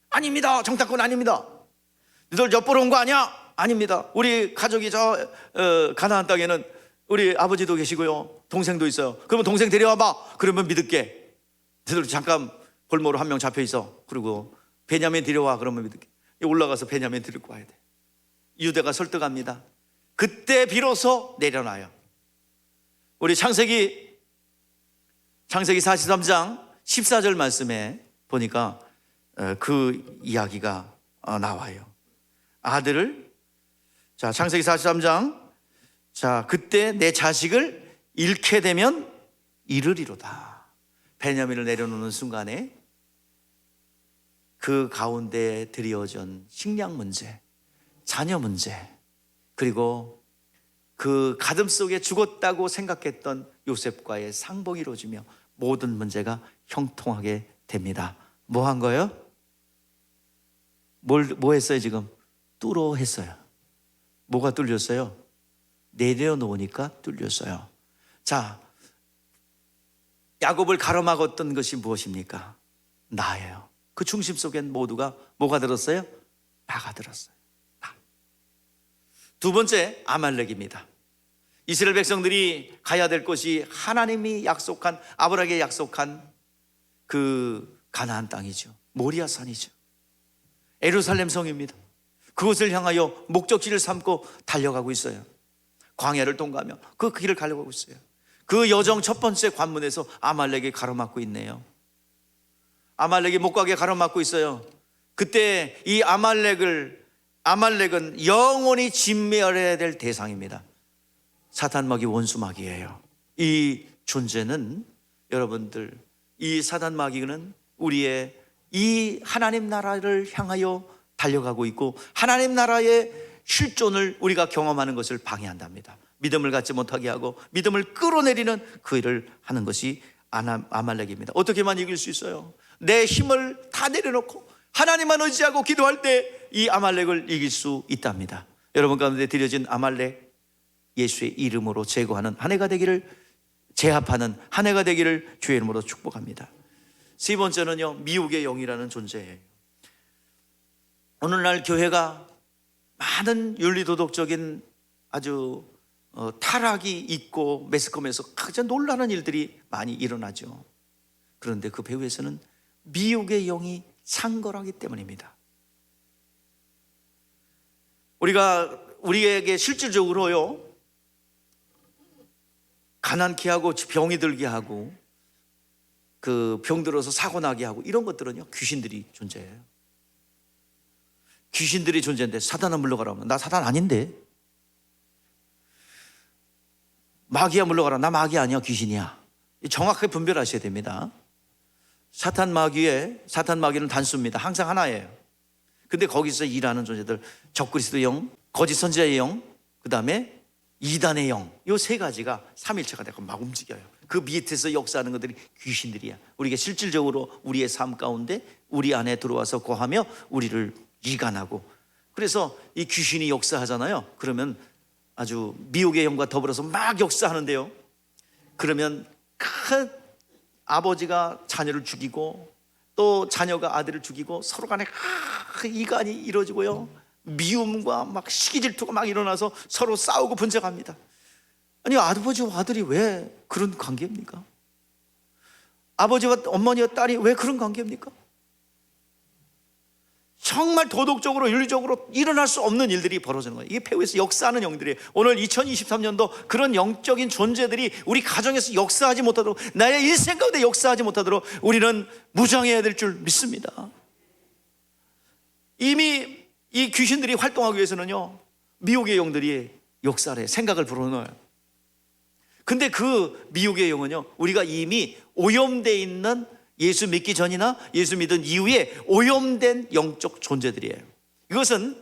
아닙니다. 정탐꾼 아닙니다. 너희들 엿보러 온 거 아니야? 아닙니다. 우리 가족이 가나안 땅에는 우리 아버지도 계시고요 동생도 있어요. 그러면 동생 데려와봐. 그러면 믿을게. 너희들 잠깐 골모로 한 명 잡혀있어. 그리고 베냐민 데려와. 그러면 믿을게. 올라가서 베냐민 데리고 와야 돼. 유대가 설득합니다. 그때 비로소 내려놔요. 우리 창세기 43장 14절 말씀에 보니까 그 이야기가 나와요. 아들을 창세기 43장 그때 내 자식을 잃게 되면 잃으리로다. 베냐민을 내려놓는 순간에 그 가운데 드리워진 식량 문제, 자녀 문제, 그리고 그 가슴 속에 죽었다고 생각했던 요셉과의 상봉이 이루어지며 모든 문제가 형통하게 됩니다. 뭐 한 거예요? 뭐 했어요 지금? 뚫어 했어요. 뭐가 뚫렸어요? 내려놓으니까 뚫렸어요. 자, 야곱을 가로막았던 것이 무엇입니까? 나예요. 그 중심 속엔 모두가 뭐가 들었어요? 나가 들었어요. 나. 두 번째, 아말렉입니다. 이스라엘 백성들이 가야 될 곳이 하나님이 약속한, 아브라함에게 약속한 그 가나안 땅이죠. 모리아산이죠. 예루살렘 성입니다. 그곳을 향하여 목적지를 삼고 달려가고 있어요. 광야를 통과하며 그 길을 가려가고 있어요. 그 여정 첫 번째 관문에서 아말렉이 가로막고 있네요. 아말렉이 못 가게 가로막고 있어요. 그때 이 아말렉은 영원히 진멸해야 될 대상입니다. 사탄마귀, 원수마귀예요. 이 존재는 여러분들, 이 사탄마귀는 우리의 이 하나님 나라를 향하여 달려가고 있고 하나님 나라의 실존을 우리가 경험하는 것을 방해한답니다. 믿음을 갖지 못하게 하고 믿음을 끌어내리는 그 일을 하는 것이 아말렉입니다. 어떻게만 이길 수 있어요? 내 힘을 다 내려놓고 하나님만 의지하고 기도할 때 이 아말렉을 이길 수 있답니다. 여러분 가운데 드려진 아말렉, 예수의 이름으로 제거하는 한 해가 되기를, 제압하는 한 해가 되기를 주의 이름으로 축복합니다. 세 번째는요, 미혹의 영이라는 존재예요. 오늘날 교회가 많은 윤리도덕적인 아주 타락이 있고 매스컴에서 가장 놀라는 일들이 많이 일어나죠. 그런데 그 배후에서는 미혹의 영이 산 거라기 때문입니다. 우리에게 실질적으로요, 가난케 하고 병이 들게 하고 그 병들어서 사고 나게 하고 이런 것들은요, 귀신들이 존재해요. 귀신들이 존재인데 사단은 물러가라. 나 사단 아닌데. 마귀야 물러가라. 나 마귀 아니야, 귀신이야. 정확하게 분별하셔야 됩니다. 사탄 마귀는 단수입니다. 항상 하나예요. 근데 거기서 일하는 존재들, 적그리스도의 영, 거짓 선지자의 영, 그 다음에 이단의 영, 이 세 가지가 삼일체가 되고 막 움직여요. 그 밑에서 역사하는 것들이 귀신들이야. 우리가 실질적으로 우리의 삶 가운데 우리 안에 들어와서 거하며 우리를 이간하고, 그래서 이 귀신이 역사하잖아요. 그러면 아주 미혹의 영과 더불어서 막 역사하는데요, 그러면 큰 아버지가 자녀를 죽이고 또 자녀가 아들을 죽이고 서로 간에 이간이 이루어지고요, 미움과 막 시기 질투가 막 일어나서 서로 싸우고 분쟁합니다. 아니, 아버지와 아들이 왜 그런 관계입니까? 아버지와 어머니와 딸이 왜 그런 관계입니까? 정말 도덕적으로 윤리적으로 일어날 수 없는 일들이 벌어지는 거예요. 이게 배후에서 역사하는 영들이에요. 오늘 2023년도 그런 영적인 존재들이 우리 가정에서 역사하지 못하도록, 나의 일생 가운데 역사하지 못하도록 우리는 무장해야 될 줄 믿습니다. 이미 이 귀신들이 활동하기 위해서는요, 미혹의 영들이 역사를 해, 생각을 불어넣어요. 근데 그 미혹의 영은요, 우리가 이미 오염되어 있는, 예수 믿기 전이나 예수 믿은 이후에 오염된 영적 존재들이에요. 이것은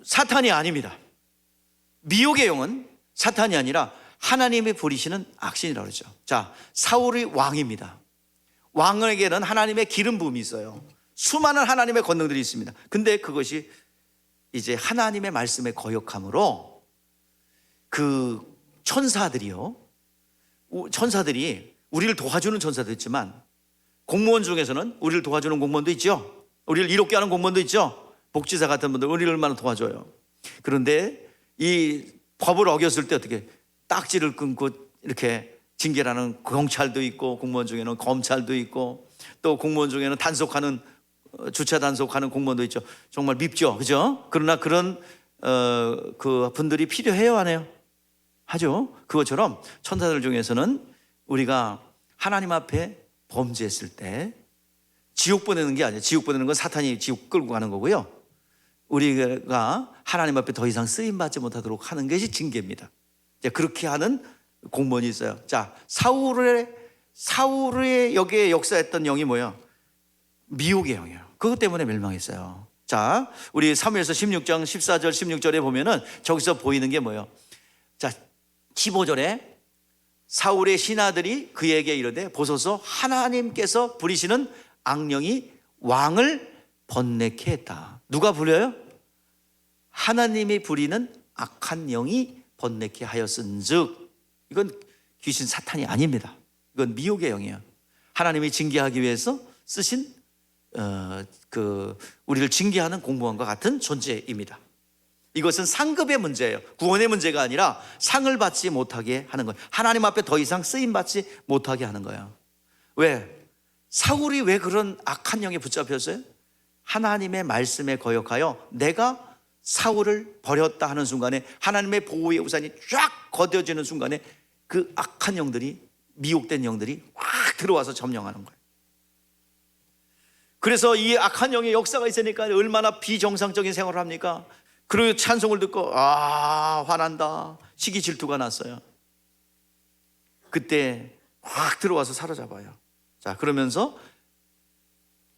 사탄이 아닙니다. 미혹의 영은 사탄이 아니라 하나님이 부리시는 악신이라고 그러죠. 자, 사울이 왕입니다. 왕에게는 하나님의 기름 부음이 있어요. 수많은 하나님의 권능들이 있습니다. 근데 그것이 이제 하나님의 말씀에 거역함으로 그 천사들이 우리를 도와주는 천사도 있지만, 공무원 중에서는 우리를 도와주는 공무원도 있죠. 우리를 이롭게 하는 공무원도 있죠. 복지사 같은 분들 우리를 얼마나 도와줘요. 그런데 이 법을 어겼을 때 어떻게 딱지를 끊고 이렇게 징계를 하는 경찰도 있고, 공무원 중에는 검찰도 있고, 또 공무원 중에는 주차 단속하는 공무원도 있죠. 정말 밉죠, 그죠? 그러나 그런 그 분들이 필요해요, 안 해요? 하죠. 그것처럼 천사들 중에서는 우리가 하나님 앞에 범죄했을 때 지옥 보내는 게 아니에요. 지옥 보내는 건 사탄이 지옥 끌고 가는 거고요, 우리가 하나님 앞에 더 이상 쓰임받지 못하도록 하는 것이 징계입니다. 이제 그렇게 하는 공무원이 있어요. 자, 사울의 여기에 역사했던 영이 뭐예요? 미혹의 영이에요. 그것 때문에 멸망했어요. 자, 우리 사무엘서 16장 14절 16절에 보면은 저기서 보이는 게 뭐예요? 자, 15절에 사울의 신하들이 그에게 이르되, 보소서 하나님께서 부리시는 악령이 왕을 번뇌케 했다. 누가 부려요? 하나님이 부리는 악한 영이 번뇌케 하였은즉, 이건 귀신 사탄이 아닙니다. 이건 미혹의 영이에요. 하나님이 징계하기 위해서 쓰신 우리를 징계하는 공무원과 같은 존재입니다. 이것은 상급의 문제예요. 구원의 문제가 아니라 상을 받지 못하게 하는 거예요. 하나님 앞에 더 이상 쓰임받지 못하게 하는 거예요. 왜? 사울이 왜 그런 악한 영에 붙잡혔어요? 하나님의 말씀에 거역하여 내가 사울을 버렸다 하는 순간에, 하나님의 보호의 우산이 쫙 걷어지는 순간에 그 악한 영들이, 미혹된 영들이 확 들어와서 점령하는 거예요. 그래서 이 악한 영의 역사가 있으니까 얼마나 비정상적인 생활을 합니까? 그리고 찬송을 듣고 화난다, 시기 질투가 났어요. 그때 확 들어와서 사로잡아요. 자, 그러면서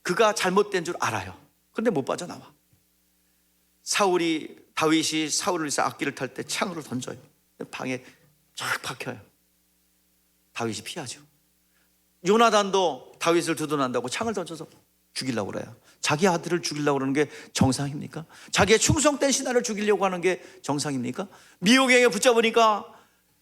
그가 잘못된 줄 알아요. 근데 못 빠져나와. 다윗이 사울을 위해서 악기를 탈 때 창으로 던져요. 방에 쫙 박혀요. 다윗이 피하죠. 요나단도 다윗을 두둔한다고 창을 던져서 죽이려고 그래요. 자기 아들을 죽이려고 그러는 게 정상입니까? 자기의 충성된 신하를 죽이려고 하는 게 정상입니까? 미혹의 영에 붙잡으니까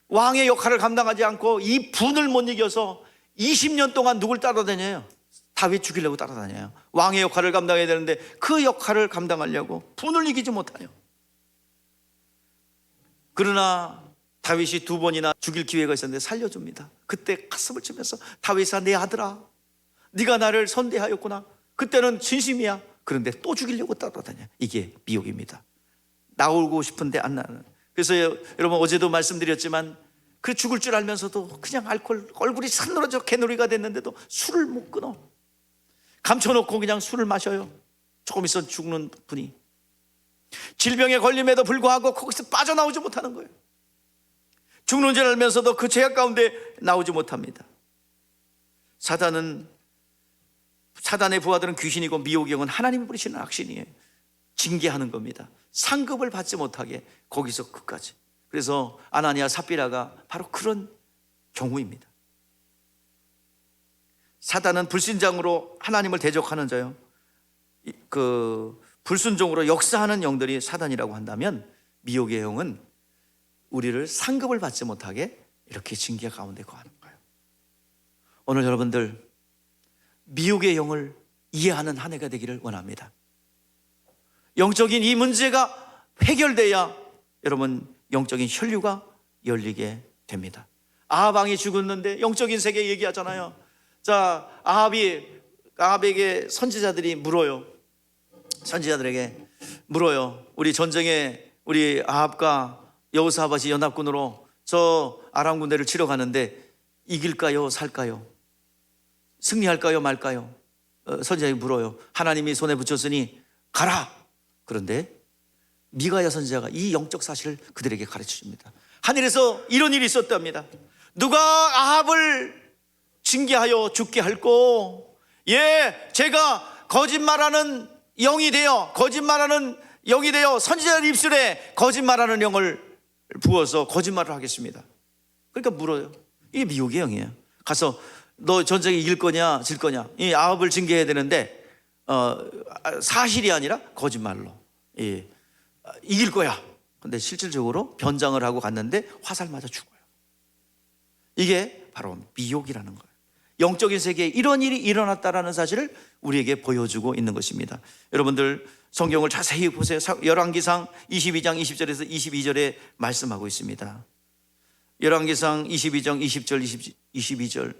왕의 역할을 감당하지 않고 이 분을 못 이겨서 20년 동안 누굴 따라다녀요? 다윗 죽이려고 따라다녀요. 왕의 역할을 감당해야 되는데 그 역할을 감당하려고 분을 이기지 못해요. 그러나 다윗이 2번이나 죽일 기회가 있었는데 살려줍니다. 그때 가슴을 치면서, 다윗아, 내 아들아, 네가 나를 선대하였구나. 그때는 진심이야. 그런데 또 죽이려고 따라다녀. 이게 미혹입니다. 나오고 싶은데 안 나는. 그래서 여러분 어제도 말씀드렸지만 그 죽을 줄 알면서도 그냥 얼굴이 산노라져 개놀이가 됐는데도 술을 못 끊어. 감춰놓고 그냥 술을 마셔요. 조금 있어 죽는 분이. 질병에 걸림에도 불구하고 거기서 빠져나오지 못하는 거예요. 죽는 줄 알면서도 그 죄악 가운데 나오지 못합니다. 사단의 부하들은 귀신이고 미혹의 영은 하나님이 부리시는 악신이에요. 징계하는 겁니다. 상급을 받지 못하게 거기서 끝까지. 그래서 아나니아 삽비라가 바로 그런 경우입니다. 사단은 불신장으로 하나님을 대적하는 자요, 그 불순종으로 역사하는 영들이 사단이라고 한다면, 미혹의 영은 우리를 상급을 받지 못하게 이렇게 징계 가운데 거하는 거예요. 오늘 여러분들 미혹의 영을 이해하는 한 해가 되기를 원합니다. 영적인 이 문제가 해결돼야 여러분 영적인 혈류가 열리게 됩니다. 아합 왕이 죽었는데 영적인 세계 얘기하잖아요. 자, 아합에게 선지자들이 물어요. 선지자들에게 물어요. 우리 전쟁에 우리 아합과 여호사밧이 연합군으로 저 아람 군대를 치러 가는데 이길까요, 살까요? 승리할까요, 말까요? 선지자에게 물어요. 하나님이 손에 붙였으니 가라. 그런데 미가야 선지자가 이 영적 사실을 그들에게 가르쳐 줍니다. 하늘에서 이런 일이 있었답니다. 누가 아합을 징계하여 죽게 할꼬? 예, 제가 거짓말하는 영이 되어 선지자의 입술에 거짓말하는 영을 부어서 거짓말을 하겠습니다. 그러니까 물어요. 이게 미혹의 영이에요. 가서 너 전쟁에 이길 거냐 질 거냐, 이 아합을 징계해야 되는데 사실이 아니라 거짓말로 이길 거야. 근데 실질적으로 변장을 하고 갔는데 화살 맞아 죽어요. 이게 바로 미혹이라는 거예요. 영적인 세계에 이런 일이 일어났다라는 사실을 우리에게 보여주고 있는 것입니다. 여러분들 성경을 자세히 보세요. 열왕기상 22장 20절에서 22절에 말씀하고 있습니다. 열왕기상 22장 20절 22절.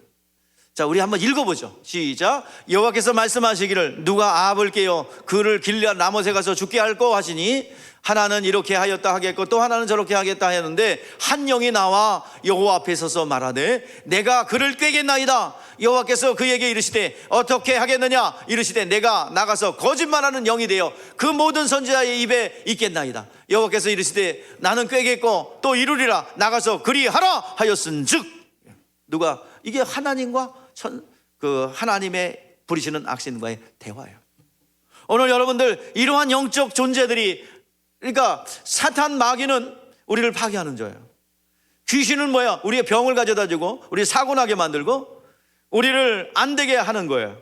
자, 우리 한번 읽어보죠. 시작. 여호와께서 말씀하시기를 누가 아합을 깨어 그를 길앗 라못에 가서 죽게 할꼬 하시니 하나는 이렇게 하였다 하겠고 또 하나는 저렇게 하겠다 하였는데 한 영이 나와 여호와 앞에 서서 말하되 내가 그를 꾀겠나이다. 여호와께서 그에게 이르시되 어떻게 하겠느냐 이르시되 내가 나가서 거짓말하는 영이 되어 그 모든 선지자의 입에 있겠나이다. 여호와께서 이르시되 나는 꾀겠고 또 이루리라. 나가서 그리하라 하였은즉. 누가? 이게 하나님과 하나님의 부리시는 악신과의 대화예요. 오늘 여러분들 이러한 영적 존재들이, 그러니까 사탄 마귀는 우리를 파괴하는 자예요. 귀신은 뭐야? 우리의 병을 가져다 주고 우리 사고나게 만들고 우리를 안 되게 하는 거예요.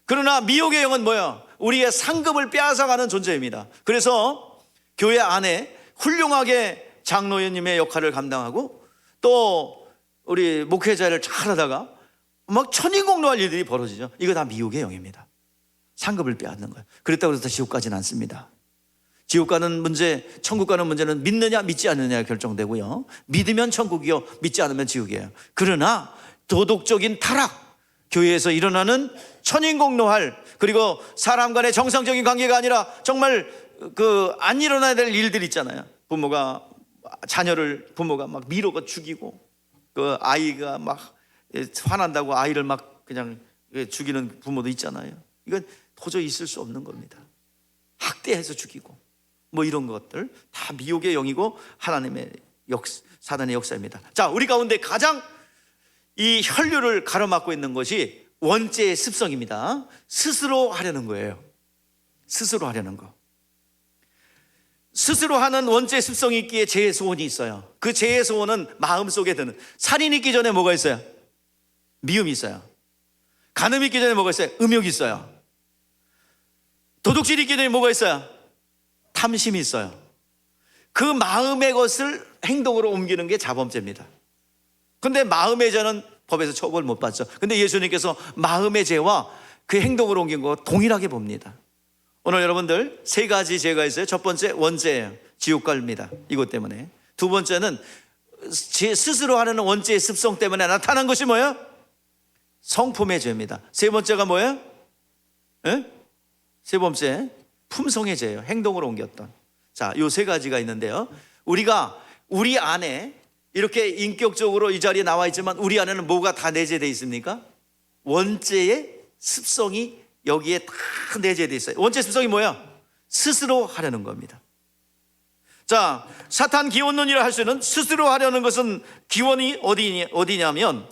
그러나 미혹의 영은 뭐야? 우리의 상급을 빼앗아가는 존재입니다. 그래서 교회 안에 훌륭하게 장로님의 역할을 감당하고 또 우리 목회자를 잘하다가 막 천인공노할 일들이 벌어지죠. 이거 다 미혹의 영입니다. 상급을 빼앗는 거예요. 그렇다고 해서 지옥 가지는 않습니다. 지옥 가는 문제, 천국 가는 문제는 믿느냐 믿지 않느냐가 결정되고요, 믿으면 천국이요 믿지 않으면 지옥이에요. 그러나 도덕적인 타락, 교회에서 일어나는 천인공노할, 그리고 사람 간의 정상적인 관계가 아니라 정말 안 일어나야 될 일들 있잖아요. 부모가 막 밀어가 죽이고 그 아이가 막 화난다고 아이를 막 그냥 죽이는 부모도 있잖아요. 이건 도저히 있을 수 없는 겁니다. 학대해서 죽이고 뭐 이런 것들 다 미혹의 영이고 하나님의 사단의 역사입니다. 자, 우리 가운데 가장 이 혈류를 가로막고 있는 것이 원죄의 습성입니다. 스스로 하려는 거예요. 스스로 하려는 거. 스스로 하는 원죄의 습성이 있기에 죄의 소원이 있어요. 그 죄의 소원은 마음속에 드는, 살인 있기 전에 뭐가 있어요? 미움이 있어요. 간음이 있기 전에 뭐가 있어요? 음욕이 있어요. 도둑질이 있기 전에 뭐가 있어요? 탐심이 있어요. 그 마음의 것을 행동으로 옮기는 게 자범죄입니다. 근데 마음의 죄는 법에서 처벌 못 받죠. 근데 예수님께서 마음의 죄와 그 행동으로 옮긴 거 동일하게 봅니다. 오늘 여러분들 세 가지 죄가 있어요. 첫 번째 원죄예요. 지옥 갑니다. 이것 때문에. 두 번째는 제 스스로 하는 원죄의 습성 때문에 나타난 것이 뭐예요? 성품의 죄입니다. 세 번째가 뭐예요? 예? 세 번째, 품성의 죄예요. 행동으로 옮겼던. 자, 요 세 가지가 있는데요. 우리가 우리 안에 이렇게 인격적으로 이 자리에 나와 있지만 우리 안에는 뭐가 다 내재되어 있습니까? 원죄의 습성이 여기에 다 내재되어 있어요. 원죄 습성이 뭐야? 스스로 하려는 겁니다. 자, 사탄 기원론이라 할 수 있는 스스로 하려는 것은 기원이 어디냐면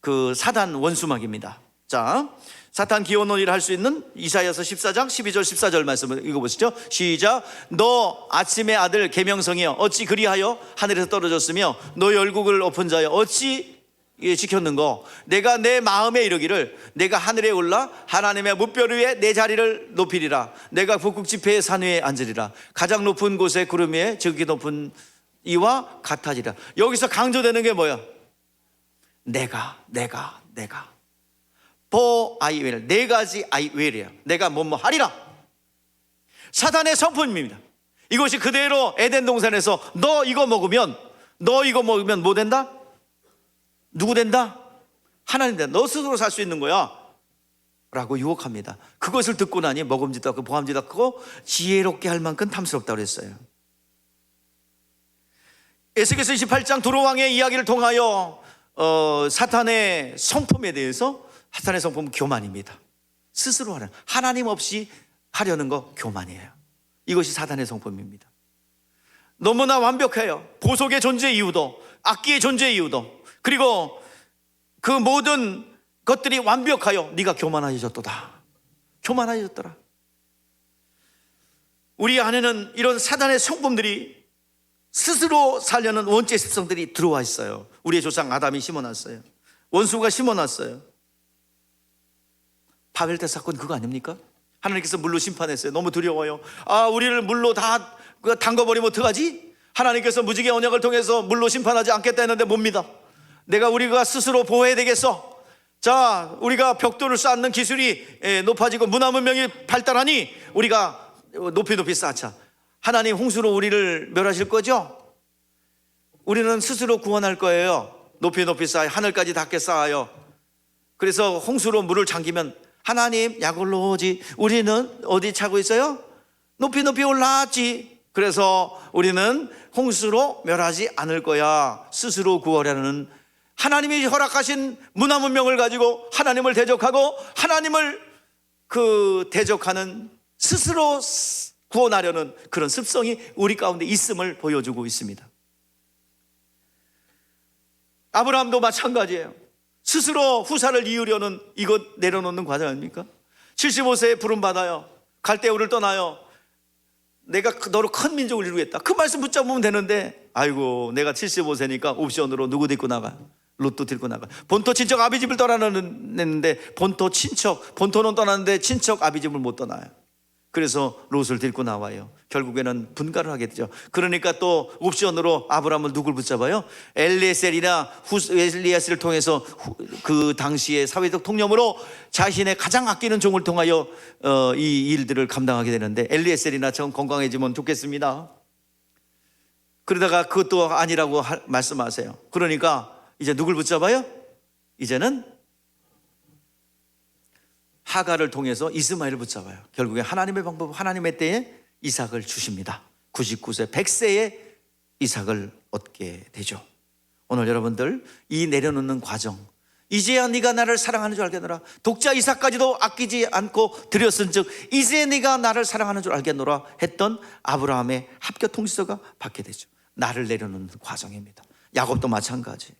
그 사단 원수막입니다. 자, 사탄 기원론이라 할 수 있는 이사야서 14장 12절 14절 말씀을 읽어보시죠. 시작. 너 아침의 아들 계명성이여 어찌 그리하여 하늘에서 떨어졌으며 너의 얼굴을 엎은 자여 어찌 지켰는고 내가 내 마음에 이르기를 내가 하늘에 올라 하나님의 무별 위에 내 자리를 높이리라. 내가 북극 지폐의 산 위에 앉으리라. 가장 높은 곳에 구름 위에 저기 높은 이와 같아지라. 여기서 강조되는 게 뭐야? 내가 for I will. 네 가지 I will이에요. 내가 뭐뭐 하리라. 사단의 성품입니다. 이것이 그대로 에덴 동산에서 너 이거 먹으면 뭐 된다? 누구 된다? 하나님 된다. 너 스스로 살 수 있는 거야 라고 유혹합니다. 그것을 듣고 나니 먹음직도 않고 보암직도 않고 지혜롭게 할 만큼 탐스럽다고 그랬어요. 에스겔서 28장 두로왕의 이야기를 통하여 사탄의 성품에 대해서, 사탄의 성품은 교만입니다. 스스로 하는, 하나님 없이 하려는 거 교만이에요. 이것이 사탄의 성품입니다. 너무나 완벽해요. 보석의 존재 이유도, 악기의 존재 이유도, 그리고 그 모든 것들이 완벽하여 네가 교만해졌도다. 교만해졌더라. 우리 안에는 이런 사단의 성품들이 스스로 살려는 원죄 습성들이 들어와 있어요. 우리의 조상 아담이 심어놨어요. 원수가 심어놨어요. 바벨탑 사건 그거 아닙니까? 하나님께서 물로 심판했어요. 너무 두려워요. 우리를 물로 다 담궈버리면 어떡하지? 하나님께서 무지개 언약을 통해서 물로 심판하지 않겠다 했는데 못 믿어. 우리가 스스로 보호해야 되겠어. 자, 우리가 벽돌을 쌓는 기술이 높아지고 문화문명이 발달하니 우리가 높이 쌓자. 하나님 홍수로 우리를 멸하실 거죠? 우리는 스스로 구원할 거예요. 높이 쌓아요. 하늘까지 닿게 쌓아요. 그래서 홍수로 물을 잠기면 하나님 약올로 오지. 우리는 어디 차고 있어요? 높이 올라왔지. 그래서 우리는 홍수로 멸하지 않을 거야. 스스로 구하려는, 하나님이 허락하신 문화문명을 가지고 하나님을 대적하고 하나님을 대적하는, 스스로 구원하려는 그런 습성이 우리 가운데 있음을 보여주고 있습니다. 아브라함도 마찬가지예요. 스스로 후사를 이으려는 이것 내려놓는 과정 아닙니까? 75세에 부름받아요. 갈대우를 떠나요. 내가 너로 큰 민족을 이루겠다. 그 말씀 붙잡으면 되는데, 아이고 내가 75세니까 옵션으로 누구 데리고 나가? 롯도 데리고 나가. 본토 친척 아비집을 떠나는데 본토는 떠났는데 친척 아비집을 못 떠나요. 그래서 롯을 데리고 나와요. 결국에는 분가를 하게 되죠. 그러니까 또 옵션으로 아브라함을 누굴 붙잡아요? 엘리에셀이나 엘리야스를 통해서 그 당시의 사회적 통념으로 자신의 가장 아끼는 종을 통하여 이 일들을 감당하게 되는데, 엘리에셀이나 좀 건강해지면 좋겠습니다. 그러다가 그것도 아니라고 말씀하세요. 그러니까 이제 누굴 붙잡아요? 이제는 하가를 통해서 이스마엘을 붙잡아요. 결국에 하나님의 방법, 하나님의 때에 이삭을 주십니다. 99세 100세에 이삭을 얻게 되죠. 오늘 여러분들 이 내려놓는 과정, 이제야 네가 나를 사랑하는 줄 알겠노라. 독자 이삭까지도 아끼지 않고 드렸은 즉 이제 네가 나를 사랑하는 줄 알겠노라 했던 아브라함의 합격 통지서가 받게 되죠. 나를 내려놓는 과정입니다. 야곱도 마찬가지.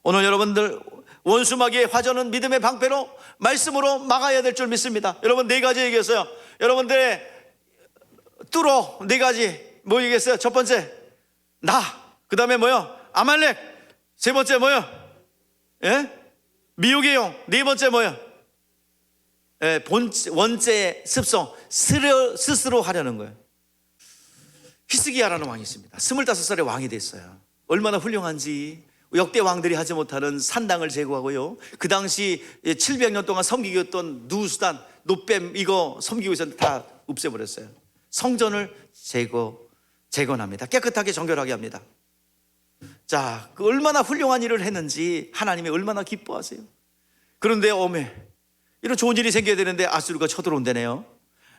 오늘 여러분들 원수마귀의 화전은 믿음의 방패로, 말씀으로 막아야 될 줄 믿습니다. 여러분 네 가지 얘기했어요. 여러분들의 뚫어 네 가지 뭐 얘기했어요? 첫 번째 그 다음에 뭐요? 아말렉. 세 번째 뭐요? 미혹의 영. 네 번째 뭐요? 원죄의 습성, 스스로 하려는 거예요. 히스기야라는 왕이 있습니다. 25살에 왕이 됐어요. 얼마나 훌륭한지. 역대 왕들이 하지 못하는 산당을 제거하고요. 그 당시 700년 동안 섬기고 있던 누수단, 노뱀 이거 섬기고 있었는데 다 없애버렸어요. 성전을 재건합니다. 깨끗하게 정결하게 합니다. 자, 그 얼마나 훌륭한 일을 했는지 하나님이 얼마나 기뻐하세요. 그런데 어메, 이런 좋은 일이 생겨야 되는데 아수르가 쳐들어온다네요.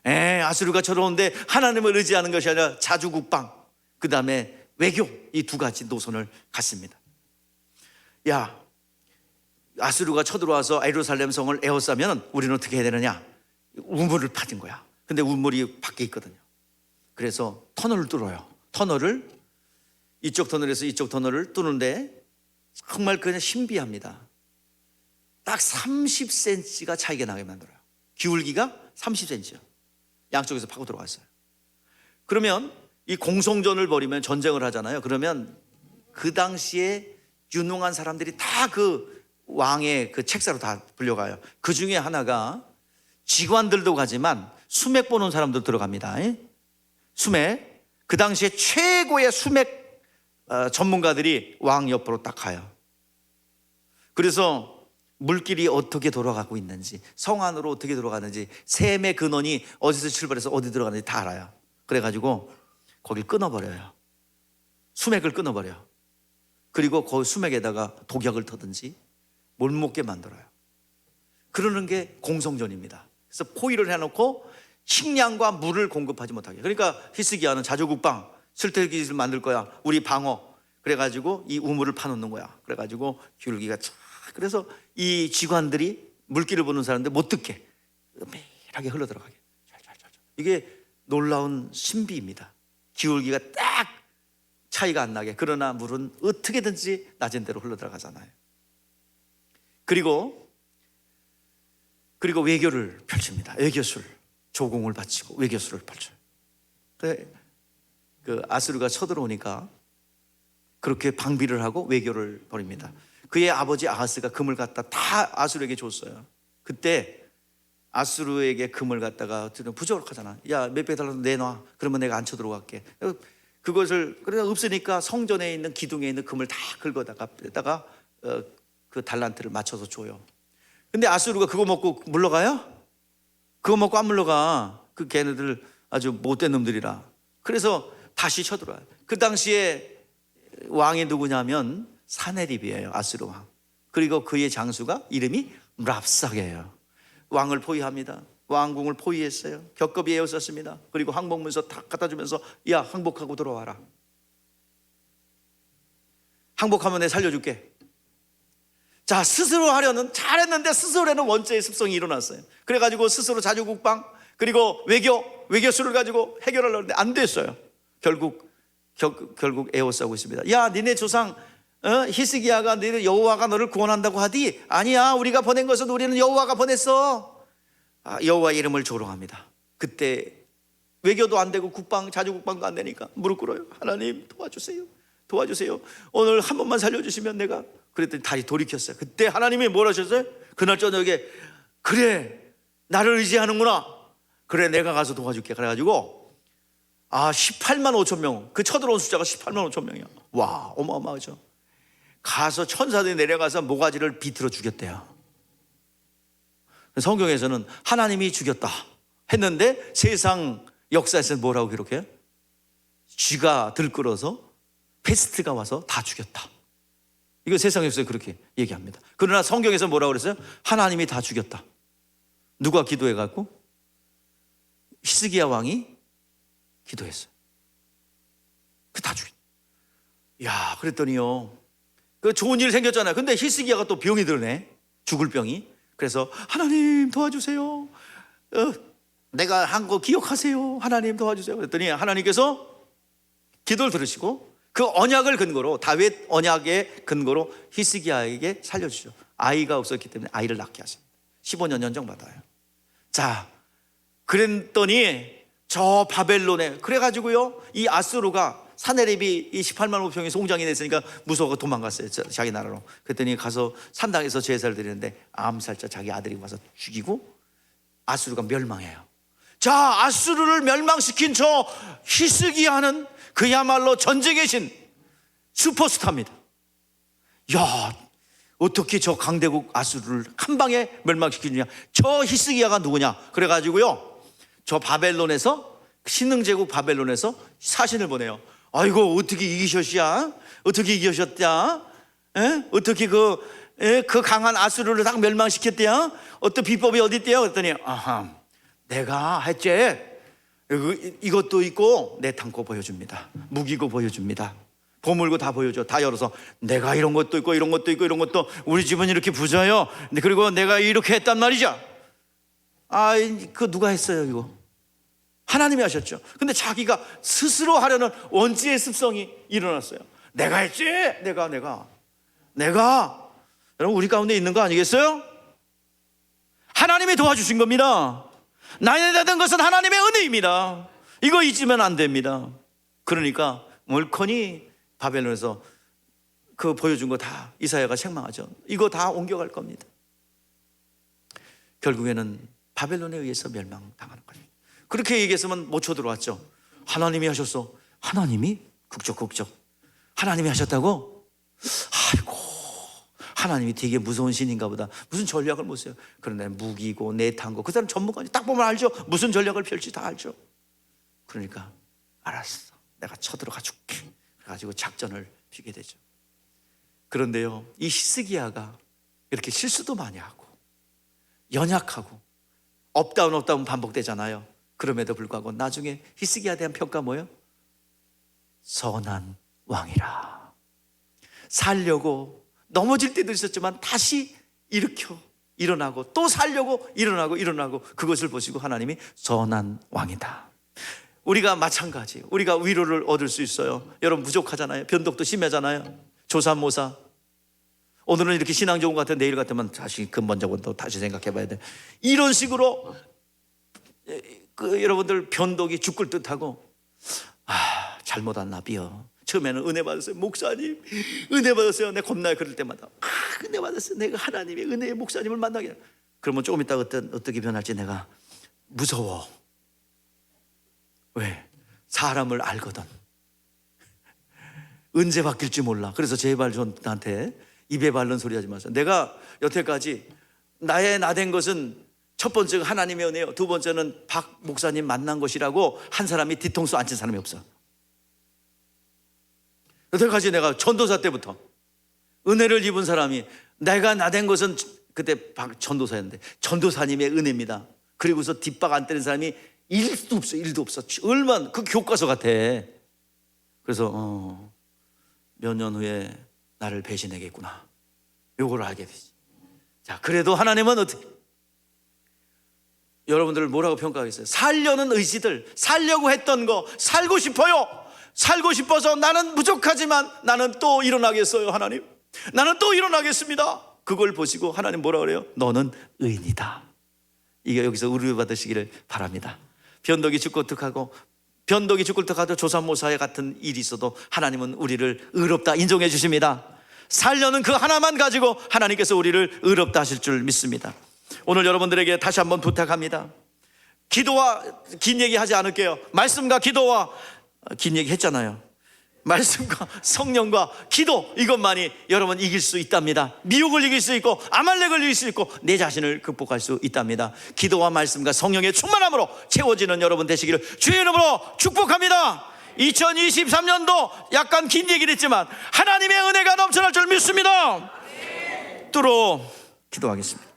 아수르가 쳐들어오는데 하나님을 의지하는 것이 아니라 자주국방, 그 다음에 외교, 이 두 가지 노선을 갔습니다. 야, 아수르가 쳐들어와서 예루살렘 성을 에워싸면 우리는 어떻게 해야 되느냐? 우물을 파진 거야. 근데 우물이 밖에 있거든요. 그래서 터널을 뚫어요. 터널을, 이쪽 터널에서 이쪽 터널을 뚫는데 정말 그냥 신비합니다. 딱 30cm가 차이가 나게 만들어요. 기울기가 30cm요. 양쪽에서 파고 들어갔어요. 그러면 이 공성전을 벌이면, 전쟁을 하잖아요. 그러면 그 당시에 유능한 사람들이 다 그 왕의 그 책사로 다 불려가요. 그 중에 하나가, 직관들도 가지만 수맥 보는 사람도 들어갑니다. 수맥, 그 당시에 최고의 수맥 전문가들이 왕 옆으로 딱 가요. 그래서 물길이 어떻게 돌아가고 있는지, 성 안으로 어떻게 들어가는지, 샘의 근원이 어디서 출발해서 어디 들어가는지 다 알아요. 그래가지고 거길 끊어버려요. 수맥을 끊어버려요. 그리고 그 수맥에다가 독약을 터든지 못 먹게 만들어요. 그러는 게 공성전입니다. 그래서 포위를 해놓고 식량과 물을 공급하지 못하게. 그러니까 히스기야는 자주국방, 슬태기를 만들 거야, 우리 방어. 그래가지고 이 우물을 파놓는 거야. 그래가지고 기울기가 쫙, 그래서 이 직관들이 물길을 보는 사람들 못 듣게 은밀하게 흘러들어가게. 이게 놀라운 신비입니다. 기울기가 딱 차이가 안 나게. 그러나 물은 어떻게든지 낮은 데로 흘러들어가잖아요. 그리고 외교를 펼칩니다. 외교술, 조공을 바치고 외교술을 펼쳐요. 그 아수르가 쳐들어오니까 그렇게 방비를 하고 외교를 벌입니다. 그의 아버지 아하스가 금을 갖다 다 아수르에게 줬어요. 그때 아수르에게 금을 갖다가 부족하잖아. 야, 몇백 달러 내놔. 그러면 내가 안 쳐들어갈게. 그것을, 그러다 없으니까 성전에 있는 기둥에 있는 금을 다 긁어다가 그 달란트를 맞춰서 줘요. 근데 아수르가 그거 먹고 물러가요? 그거 먹고 안 물러가. 그 걔네들 아주 못된 놈들이라. 그래서 다시 쳐들어와요. 그 당시에 왕이 누구냐면 사네립이에요. 아수르 왕. 그리고 그의 장수가 이름이 랍삭이에요. 왕을 포위합니다. 왕궁을 포위했어요. 겹겹이 에워쌌습니다. 그리고 항복문서 다 갖다 주면서, 야, 항복하고 들어와라. 항복하면 내 살려줄게. 자, 스스로 하려는, 잘했는데 스스로에는 원죄의 습성이 일어났어요. 그래가지고 스스로 자주국방, 그리고 외교술을 가지고 해결하려고 했는데 안 됐어요. 결국 에워싸고 있습니다. 야, 니네 조상 히스기야가, 너희 여호와가 너를 구원한다고 하디? 아니야, 우리가 보낸 것은 우리는 여호와가 보냈어. 여호와의 이름을 조롱합니다. 그때 외교도 안 되고 자주국방도 안 되니까 무릎 꿇어요. 하나님 도와주세요. 오늘 한 번만 살려주시면 내가. 그랬더니 다시 돌이켰어요. 그때 하나님이 뭘 하셨어요? 그날 저녁에, 그래, 나를 의지하는구나. 그래, 내가 가서 도와줄게. 그래가지고 18만 5천 명, 그 쳐들어온 숫자가 18만 5천 명이야. 와, 어마어마하죠. 가서 천사들이 내려가서 모가지를 비틀어 죽였대요. 성경에서는 하나님이 죽였다 했는데 세상 역사에서는 뭐라고 기록해요? 쥐가 들끓어서 페스트가 와서 다 죽였다. 이거 세상 역사에 그렇게 얘기합니다. 그러나 성경에서 뭐라고 그랬어요? 하나님이 다 죽였다. 누가 기도해갖고? 히스기야 왕이 기도했어요. 그 다 죽였다. 야, 그랬더니요, 그 좋은 일 생겼잖아요. 근데 히스기야가 또 병이 들네. 죽을 병이. 그래서 하나님 도와주세요. 내가 한 거 기억하세요. 하나님 도와주세요. 그랬더니 하나님께서 기도를 들으시고 그 언약을 근거로, 다윗 언약의 근거로 히스기야에게 살려주죠. 아이가 없었기 때문에 아이를 낳게 하십니다. 15년 연정받아요. 자, 그랬더니 저 바벨론에, 그래가지고요, 이 아수르가, 사네립이 이 18만 5평이 송장이 됐으니까 무서워서 도망갔어요. 자기 나라로. 그랬더니 가서 산당에서 제사를 드리는데 암살자 자기 아들이 와서 죽이고 아수르가 멸망해요. 자, 아수르를 멸망시킨 저 히스기야는 그야말로 전쟁의 신, 슈퍼스타입니다. 야, 어떻게 저 강대국 아수르를 한 방에 멸망시키느냐. 저 히스기야가 누구냐. 그래가지고요, 저 바벨론에서, 신흥제국 바벨론에서 사신을 보내요. 아이고, 어떻게 이기셨이야? 어떻게 이기셨냐? 어떻게 그 강한 아수르를 다 멸망시켰대요? 어떤 비법이 어디 있대요? 그랬더니 아하, 내가 했지. 이것도 있고 내 탕고 보여줍니다. 무기고 보여줍니다. 보물고 다 보여줘. 다 열어서 내가 이런 것도 있고 이런 것도 있고 이런 것도, 우리 집은 이렇게 부자요. 그리고 내가 이렇게 했단 말이죠. 그거 누가 했어요? 이거 하나님이 하셨죠. 근데 자기가 스스로 하려는 원죄의 습성이 일어났어요. 내가 했지. 내가 여러분, 우리 가운데 있는 거 아니겠어요? 하나님이 도와주신 겁니다. 나에 된 것은 하나님의 은혜입니다. 이거 잊으면 안 됩니다. 그러니까 멀코니 바벨론에서 그 보여준 거 다 이사야가 책망하죠. 이거 다 옮겨갈 겁니다. 결국에는 바벨론에 의해서 멸망당하는 거죠. 그렇게 얘기했으면 못 쳐들어왔죠. 하나님이 하셨어. 하나님이? 국적 하나님이 하셨다고? 아이고, 하나님이 되게 무서운 신인가 보다. 무슨 전략을 못 써요. 그런데 무기고 내탄고, 그 사람 전문가지. 딱 보면 알죠. 무슨 전략을 펼칠지 다 알죠. 그러니까 알았어, 내가 쳐들어가 줄게. 그래가지고 작전을 피게 되죠. 그런데요, 이 히스기야가 이렇게 실수도 많이 하고 연약하고 업다운 반복되잖아요. 그럼에도 불구하고 나중에 히스기야에 대한 평가 뭐예요? 선한 왕이라. 살려고 넘어질 때도 있었지만 다시 일어나고 또 살려고 일어나고 그것을 보시고 하나님이 선한 왕이다. 우리가 마찬가지, 우리가 위로를 얻을 수 있어요. 여러분, 부족하잖아요. 변덕도 심하잖아요. 조삼모사. 오늘은 이렇게 신앙 좋은 것 같아, 내일 같으면 다시 근본적으로 다시 생각해 봐야 돼. 이런 식으로 여러분들 변덕이 죽을 듯하고, 잘못한 나비요. 처음에는 은혜 받았어요. 목사님 은혜 받았어요. 내가 겁나요. 그럴 때마다 은혜 받았어요. 내가 하나님의 은혜의 목사님을 만나게. 그러면 조금 있다가 어떻게 변할지 내가 무서워. 왜? 사람을 알거든. 언제 바뀔지 몰라. 그래서 제발 나한테 입에 바른 소리 하지 마세요. 내가 여태까지 나된 것은 첫 번째가 하나님의 은혜요, 두 번째는 박 목사님 만난 것이라고 한 사람이 뒤통수 안 친 사람이 없어. 여태까지 내가 전도사 때부터 은혜를 입은 사람이, 내가 나된 것은 그때 박 전도사였는데 전도사님의 은혜입니다. 그리고서 뒷박 안 때리는 사람이 일도 없어. 얼마나 그 교과서 같아. 그래서 몇 년 후에 나를 배신하겠구나, 요거를 알게 되지. 자, 그래도 하나님은 어떻게, 여러분들을 뭐라고 평가하겠어요? 살려는 의지들, 살려고 했던 거, 살고 싶어요. 살고 싶어서 나는 부족하지만 나는 또 일어나겠어요. 하나님, 나는 또 일어나겠습니다. 그걸 보시고 하나님 뭐라 그래요? 너는 의인이다. 이게 여기서 의뢰 받으시기를 바랍니다. 변덕이 죽고 득하도 조삼모사에 같은 일이 있어도 하나님은 우리를 의롭다 인정해 주십니다. 살려는 그 하나만 가지고 하나님께서 우리를 의롭다 하실 줄 믿습니다. 오늘 여러분들에게 다시 한번 부탁합니다. 기도와 긴 얘기 하지 않을게요. 말씀과 기도와 긴 얘기 했잖아요. 말씀과 성령과 기도, 이것만이 여러분 이길 수 있답니다. 미혹을 이길 수 있고 아말렉을 이길 수 있고 내 자신을 극복할 수 있답니다. 기도와 말씀과 성령의 충만함으로 채워지는 여러분 되시기를 주의 이름으로 축복합니다. 2023년도 약간 긴 얘기를 했지만 하나님의 은혜가 넘쳐날 줄 믿습니다. 뚫어 기도하겠습니다.